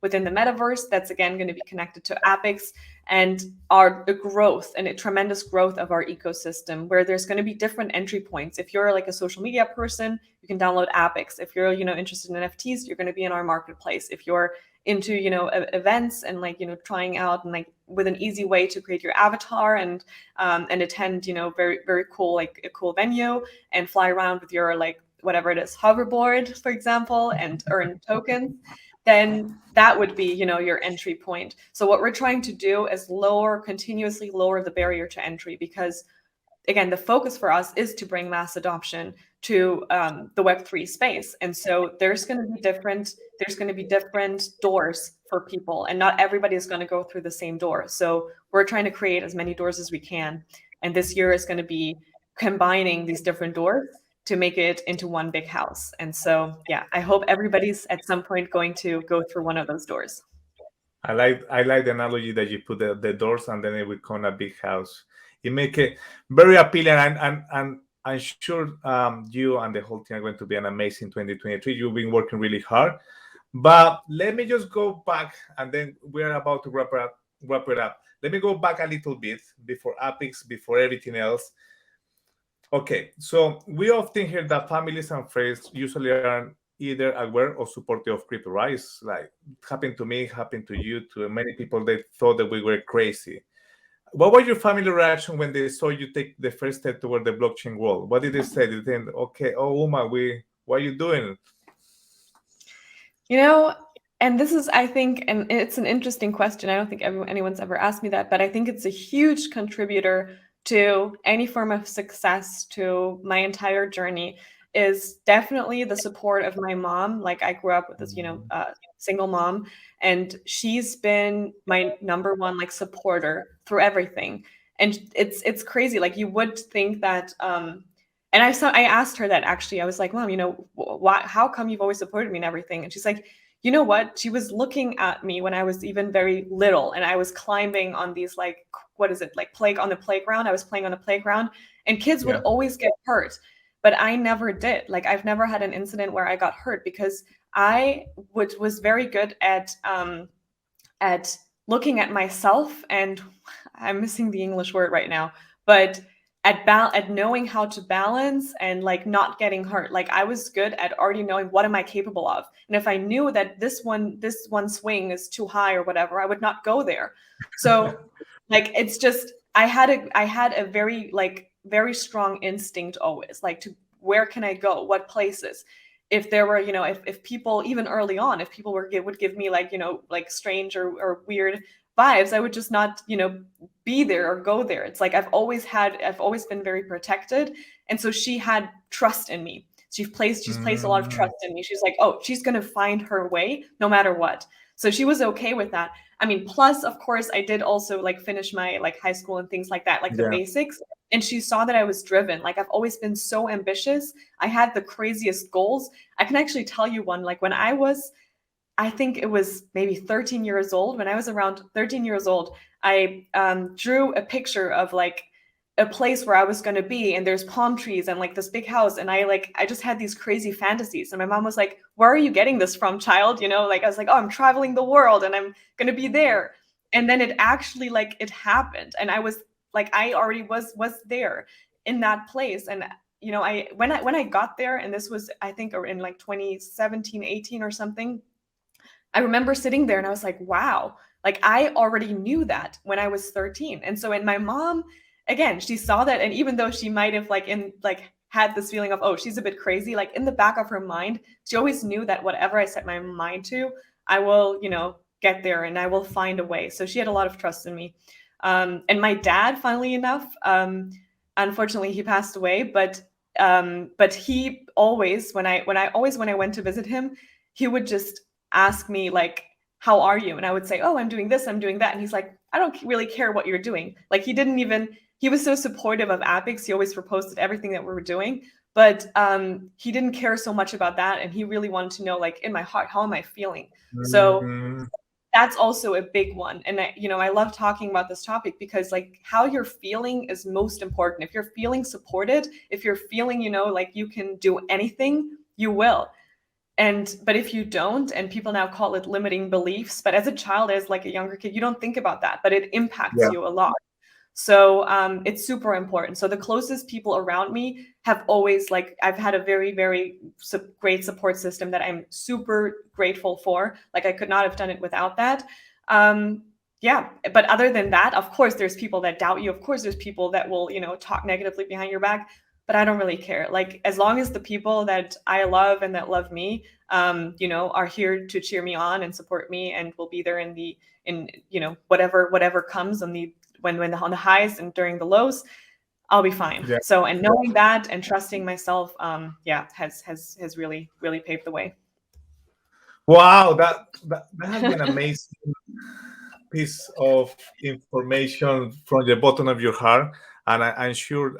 within the metaverse. That's again going to be connected to Appics, and a growth and a tremendous growth of our ecosystem, where there's going to be different entry points. If you're like a social media person, you can download Appics. If you're interested in NFTs, you're going to be in our marketplace. If you're into events and like trying out and like with an easy way to create your avatar and attend very very cool, like a cool venue, and fly around with your like whatever it is, hoverboard, for example, and earn tokens, then that would be your entry point. So what we're trying to do is continuously lower the barrier to entry, because again, the focus for us is to bring mass adoption to the Web3 space. And so there's going to be different doors for people, and not everybody is going to go through the same door. So we're trying to create as many doors as we can. And this year is going to be combining these different doors to make it into one big house. And so, yeah, I hope everybody's at some point going to go through one of those doors. I like the analogy that you put the doors and then it will become a big house. It make it very appealing, and I'm sure you and the whole team are going to be an amazing 2023. You've been working really hard. But let me just go back, and then we're about to wrap it up. Let me go back a little bit before Appics, before everything else. Okay, so we often hear that families and friends usually are either aware or supportive of crypto, right? It's like happened to me, happened to you, to many people. They thought that we were crazy. What was your family reaction when they saw you take the first step toward the blockchain world? What did they say? Did they think, okay, oh Uma, what are you doing? And this is, I think, and it's an interesting question. I don't think anyone's ever asked me that, but I think it's a huge contributor to any form of success, to my entire journey, is definitely the support of my mom. Like, I grew up with this, single mom, and she's been my #1 like supporter through everything. And it's crazy. Like, you would think that, and I asked her that actually. I was like, Mom, how come you've always supported me and everything? And she's like, you know what? She was looking at me when I was even very little, and I was climbing on these, like, what is it, like on the playground. I was playing on the playground, and kids would always get hurt, but I never did. Like, I've never had an incident where I got hurt, because I was very good at looking at myself, and I'm missing the English word right now, but at knowing how to balance and like not getting hurt. Like, I was good at already knowing what am I capable of, and if I knew that this one swing is too high or whatever, I would not go there. So like, it's just, I had a very strong instinct always, like, to where can I go, what places. If there were, if people, even early on, if people would give me like, like strange or weird vibes, I would just not, be there or go there. It's like I've always been very protected, and so she had trust in me. She's placed a lot of trust in me. She's like, oh, she's gonna find her way no matter what. So she was okay with that. I mean, plus, of course, I did also like finish my like high school and things like that, like the basics. And she saw that I was driven. Like, I've always been so ambitious. I had the craziest goals. I can actually tell you one. Like, when I think it was maybe 13 years old. When I was around 13 years old, I drew a picture of like a place where I was going to be, and there's palm trees and like this big house. And I just had these crazy fantasies. And my mom was like, where are you getting this from, child? Like, I was like, oh, I'm traveling the world and I'm going to be there. And then it actually, like, it happened. And I was like, I already was there in that place. And when I got there, and this was, I think, in like 2017, 18 or something, I remember sitting there and I was like, wow, Like I already knew that when I was 13. And so, and my mom, again, she saw that. And even though she might have had this feeling of, oh, she's a bit crazy, like in the back of her mind, she always knew that whatever I set my mind to, I will, get there and I will find a way. So she had a lot of trust in me. And my dad, funnily enough, unfortunately he passed away, but he always, when I went to visit him, he would just ask me like, how are you? And I would say, oh, I'm doing this, I'm doing that. And he's like, I don't really care what you're doing. Like he was so supportive of Appics. He always reposted everything that we were doing, but he didn't care so much about that. And he really wanted to know, like, in my heart, how am I feeling? So that's also a big one. And I love talking about this topic because like how you're feeling is most important. If you're feeling supported, if you're feeling, like you can do anything, you will. But if you don't, and people now call it limiting beliefs, but as a child, as like a younger kid, you don't think about that, but it impacts you a lot. So it's super important. So the closest people around me have always, like, I've had a very, very great support system that I'm super grateful for. Like I could not have done it without that. Yeah, but other than that, of course, there's people that doubt you. Of course, there's people that will, talk negatively behind your back. But I don't really care. Like as long as the people that I love and that love me, are here to cheer me on and support me, and will be there in whatever comes on the when on the highs and during the lows, I'll be fine. Yeah. So, and knowing that and trusting myself, has really, really paved the way. Wow, that has been amazing piece of information from the bottom of your heart, and I'm sure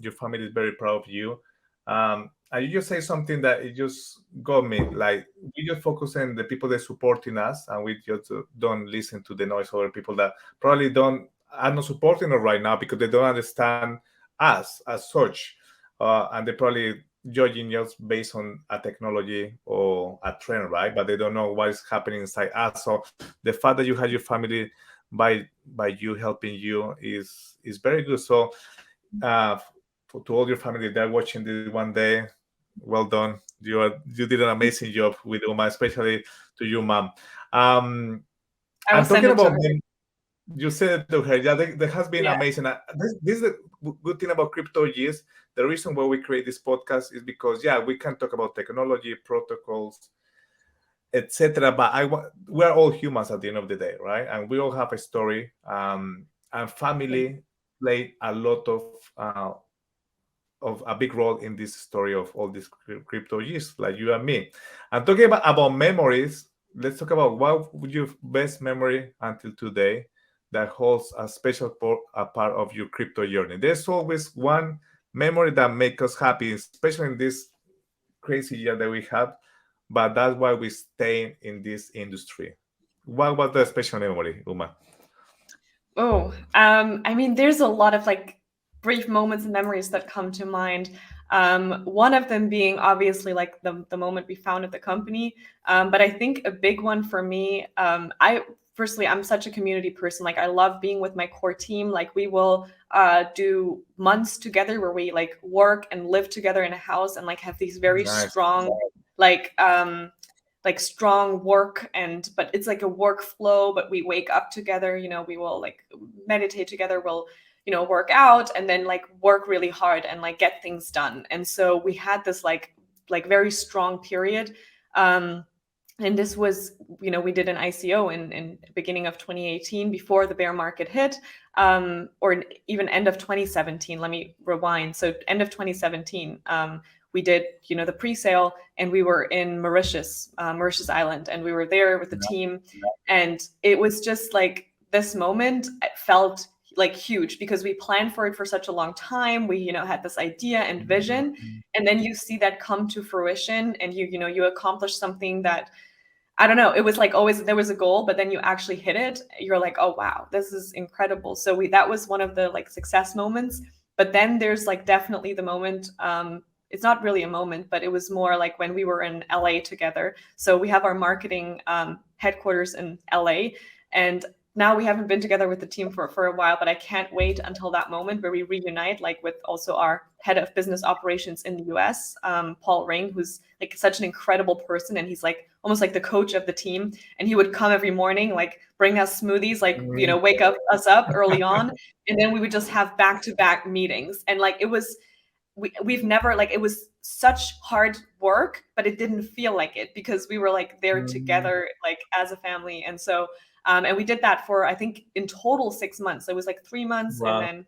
your family is very proud of you. And you just say something that it just got me. Like we just focus on the people that supporting us, and we just don't listen to the noise of other people that probably are not supporting us right now because they don't understand us as such, and they probably judging just based on a technology or a trend, right? But they don't know what is happening inside us. So the fact that you have your family by you helping you is very good. So to all your family that are watching this one day, well done. You did an amazing job with Uma, especially to you, mom. I'm talking about you said to her, yeah, that has been amazing. This is the good thing about crypto years. The reason why we create this podcast is because, we can talk about technology, protocols, etc. But we're all humans at the end of the day, right? And we all have a story. And family play a lot of a big role in this story of all these crypto years, like you and me. And talking about memories, let's talk about what would your best memory until today that holds a special part of your crypto journey. There's always one memory that makes us happy, especially in this crazy year that we have, but that's why we stay in this industry. What was the special memory, Uma? Oh, I mean, there's a lot of like brief moments and memories that come to mind. One of them being obviously like the moment we founded the company. But I think a big one for me, I'm such a community person. Like I love being with my core team. Like we will do months together where we like work and live together in a house and like have these very strong, like strong work, but it's like a workflow, but we wake up together, we will like meditate together, we'll work out, and then like work really hard and like get things done. And so we had this like very strong period. And this was, we did an ICO in beginning of 2018 before the bear market hit, or even end of 2017. Let me rewind. So end of 2017, we did, the pre-sale, and we were in Mauritius Island, and we were there with the team. And it was just like this moment, it felt like huge because we planned for it for such a long time. We, had this idea and vision, and then you see that come to fruition, and you accomplish something that, I don't know, it was like always there was a goal, but then you actually hit it. You're like, oh, wow, this is incredible. So that was one of the like success moments. But then there's like definitely the moment, it's not really a moment, but it was more like when we were in LA together. So we have our marketing headquarters in LA. And now we haven't been together with the team for a while, but I can't wait until that moment where we reunite, like with also our head of business operations in the US, Paul Ring, who's like such an incredible person. And he's like almost like the coach of the team. And he would come every morning, like bring us smoothies, like, wake us up early on. And then we would just have back-to-back meetings. And like, we've never, like, it was such hard work, but it didn't feel like it because we were like there together, like as a family. And so, and we did that for, I think in total 6 months. It was like 3 months Wow. and then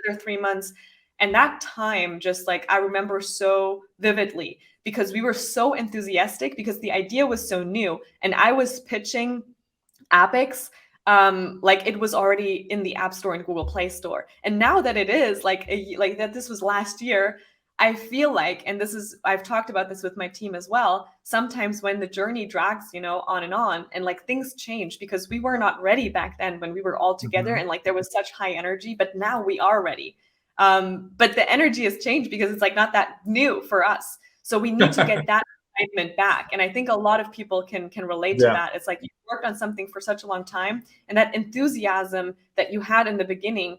another 3 months. And that time, just like, I remember so vividly because we were so enthusiastic because the idea was so new. And I was pitching Appics like it was already in the App Store and Google Play Store. And now that it is like that, this was last year, I feel like, and this is, I've talked about this with my team as well, sometimes when the journey drags, on and like things change because we were not ready back then when we were all together and like there was such high energy, but now we are ready. But the energy has changed because it's like not that new for us. So we need to get that excitement back. And I think a lot of people can relate to that. It's like you worked on something for such a long time and that enthusiasm that you had in the beginning,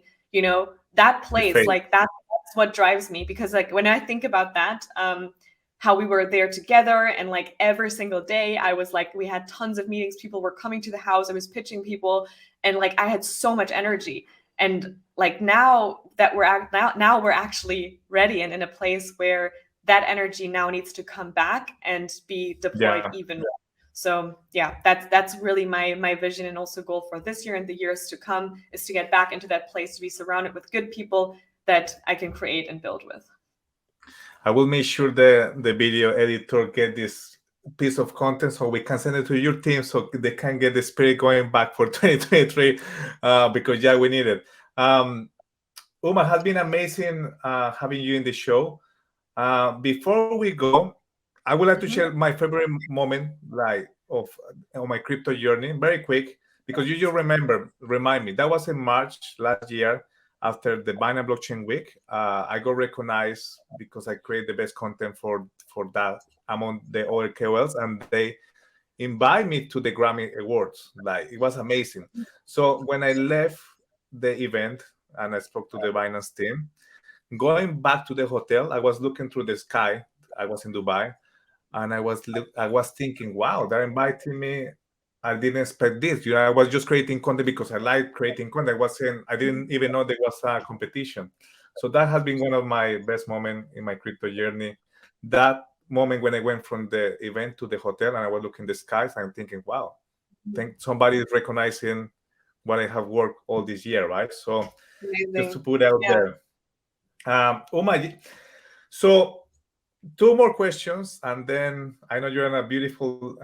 that place, like that's what drives me. Because like when I think about that, how we were there together and like every single day I was like, we had tons of meetings, people were coming to the house, I was pitching people, and like I had so much energy. And like now that now we're actually ready and in a place where that energy now needs to come back and be deployed even more. So yeah, that's really my vision and also goal for this year and the years to come, is to get back into that place, to be surrounded with good people that I can create and build with. I will make sure the video editor get this piece of content so we can send it to your team so they can get the spirit going back for 2023 because yeah, we need it. Uma, has been amazing having you in the show. Before we go, I would like to share my favorite moment like of my crypto journey, very quick, because you just remind me that was in March last year after the Binance Blockchain Week. I got recognized because I create the best content for that among the other KOLs, and they invite me to the Grammy Awards. Like, it was amazing. So when I left the event and I spoke to the Binance team, going back to the hotel, I was looking through the sky. I was in Dubai, and I was thinking, wow, they're inviting me. I didn't expect this. I was just creating content because I like creating content. I didn't even know there was a competition. So that has been one of my best moments in my crypto journey. That moment when I went from the event to the hotel and I was looking the skies, I'm thinking, wow, think somebody is recognizing what I have worked all this year, right? So just to put out there. Uma, so 2 more questions, and then I know you're in a beautiful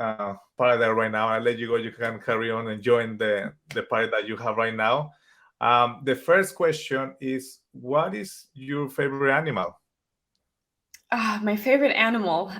paradise right now. I'll let you go. You can carry on enjoying the party that you have right now. The first question is, what is your favorite animal? My favorite animal.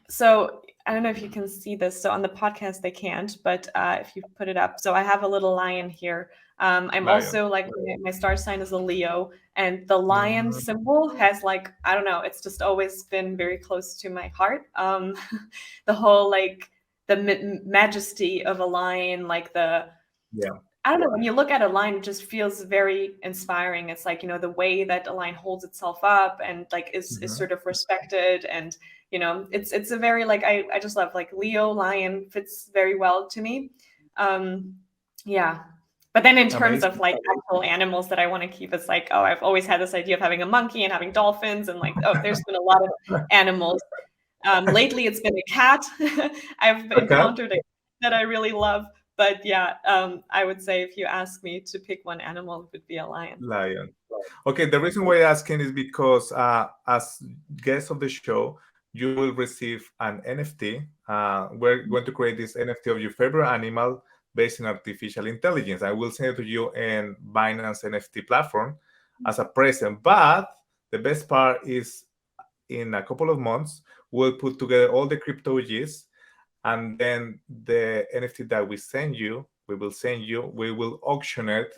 So I don't know if you can see this. So on the podcast they can't, but if you put it up. So I have a little lion here. I'm lion. Also like my star sign is a Leo, and the lion symbol has like, I don't know, it's just always been very close to my heart. The whole like the majesty of a lion, like I don't know, when you look at a lion, it just feels very inspiring. It's like, the way that a lion holds itself up and like is sort of respected. And, it's a very like, I just love like Leo, lion fits very well to me. Yeah. But then in terms of like actual animals that I want to keep, it's like, oh, I've always had this idea of having a monkey and having dolphins, and like, oh, there's been a lot of animals. Lately it's been a cat. I've encountered a cat that I really love. But yeah, I would say if you ask me to pick one animal, it would be a lion. Lion. Okay, the reason why I'm asking is because as guest of the show, you will receive an NFT. We're going to create this NFT of your favorite animal based in artificial intelligence. I will send it to you in Binance NFT platform as a present. But the best part is in a couple of months, we'll put together all the crypto G's, and then the NFT that we will auction it.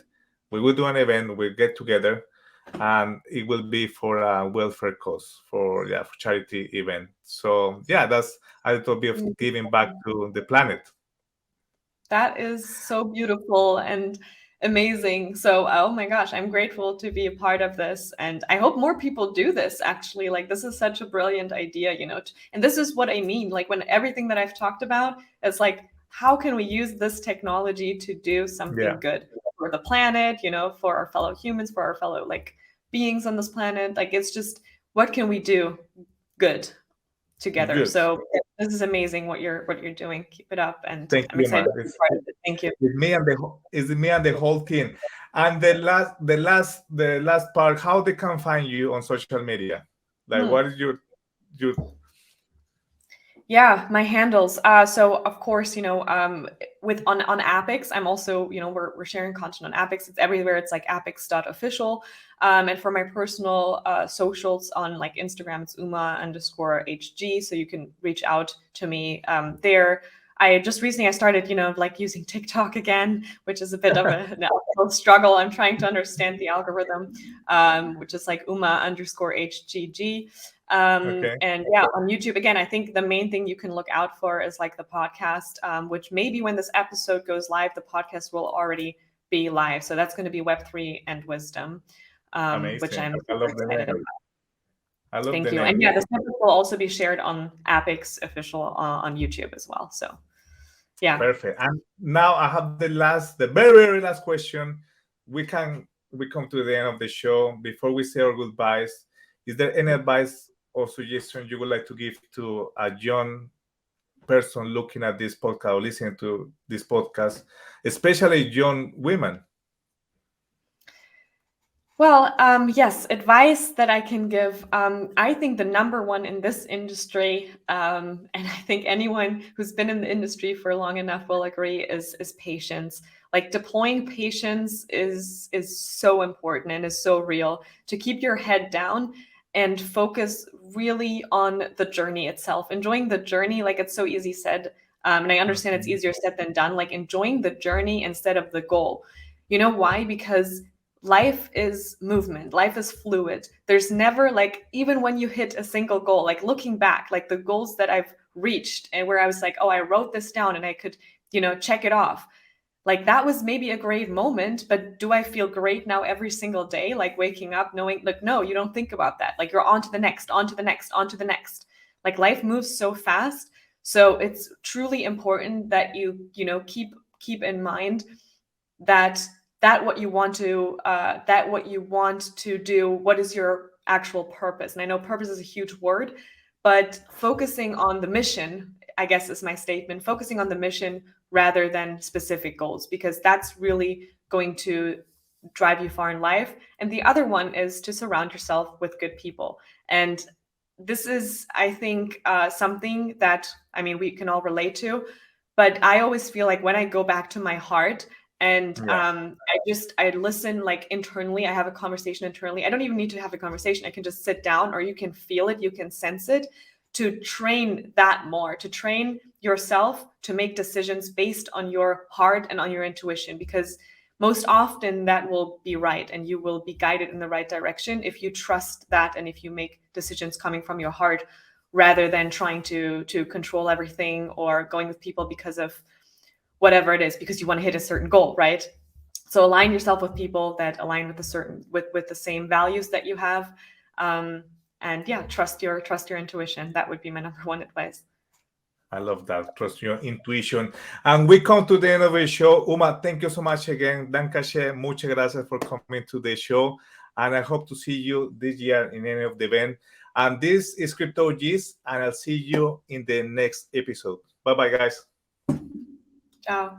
We will do an event, we'll get together, and it will be for a welfare cause, for charity event. So yeah, that's a little bit of giving back to the planet. That is so beautiful and amazing. So, oh my gosh, I'm grateful to be a part of this. And I hope more people do this actually. Like, this is such a brilliant idea, and this is what I mean. Like, when everything that I've talked about is like, how can we use this technology to do something good for the planet, for our fellow humans, for our fellow like beings on this planet? Like, it's just, what can we do good together? Good. So this is amazing what you're doing. Keep it up, and Thank I'm you, excited man. to be part of it. Thank you. It's me and the whole team. And the last part, how they can find you on social media? Like, what is your Yeah, my handles. So of course, with on Appics, I'm also, we're sharing content on Appics. It's everywhere. It's like appics.official. And for my personal socials on like Instagram, it's uma_hg. So you can reach out to me there. I just recently started, like using TikTok again, which is a bit of an uphill struggle. I'm trying to understand the algorithm, which is like uma_hgg. And yeah, on YouTube, again, I think the main thing you can look out for is like the podcast, which maybe when this episode goes live, the podcast will already be live. So that's going to be Web3 and Wisdom, which I'm super excited about. Thank you. And yeah, this episode will also be shared on Appics official on YouTube as well. So yeah. Perfect. And now I have the very, very last question. We come to the end of the show. Before we say our goodbyes, is there any advice or suggestion you would like to give to a young person looking at this podcast or listening to this podcast, especially young women? Well, yes, advice that I can give. I think the number one in this industry, and I think anyone who's been in the industry for long enough will agree, is patience. Like, deploying patience is so important and is so real. To keep your head down and focus really on the journey itself, enjoying the journey. Like, it's so easy said, and I understand it's easier said than done. Like, enjoying the journey instead of the goal. You know why? Because life is movement. Life is fluid. There's never, like, even when you hit a single goal, like looking back, like the goals that I've reached and where I was like, oh, I wrote this down and I could, check it off. Like, that was maybe a great moment, but do I feel great now every single day? Like, waking up knowing, like, no, you don't think about that. Like, you're on to the next, on to the next, on to the next. Like, life moves so fast. So it's truly important that you, keep in mind that what you want to do, what is your actual purpose? And I know purpose is a huge word, but focusing on the mission, I guess, is my statement. Focusing on the mission rather than specific goals, because that's really going to drive you far in life. And the other one is to surround yourself with good people. And this is, I think, something that, we can all relate to. But I always feel like when I go back to my heart, and I listen, like, internally. I have a conversation internally. I don't even need to have a conversation. I can just sit down, or you can feel it, you can sense it, to train that more, to train yourself to make decisions based on your heart and on your intuition, because most often that will be right and you will be guided in the right direction if you trust that and if you make decisions coming from your heart rather than trying to control everything or going with people because of whatever it is, because you want to hit a certain goal, right? So align yourself with people that align with with the same values that you have, and yeah, trust your intuition. That would be my number one advice. I love that. Trust your intuition. And we come to the end of the show. Uma, thank you so much again. Dankeschön. Muchas gracias for coming to the show. And I hope to see you this year in any of the event. And this is Crypto G's, and I'll see you in the next episode. Bye-bye, guys. Ciao.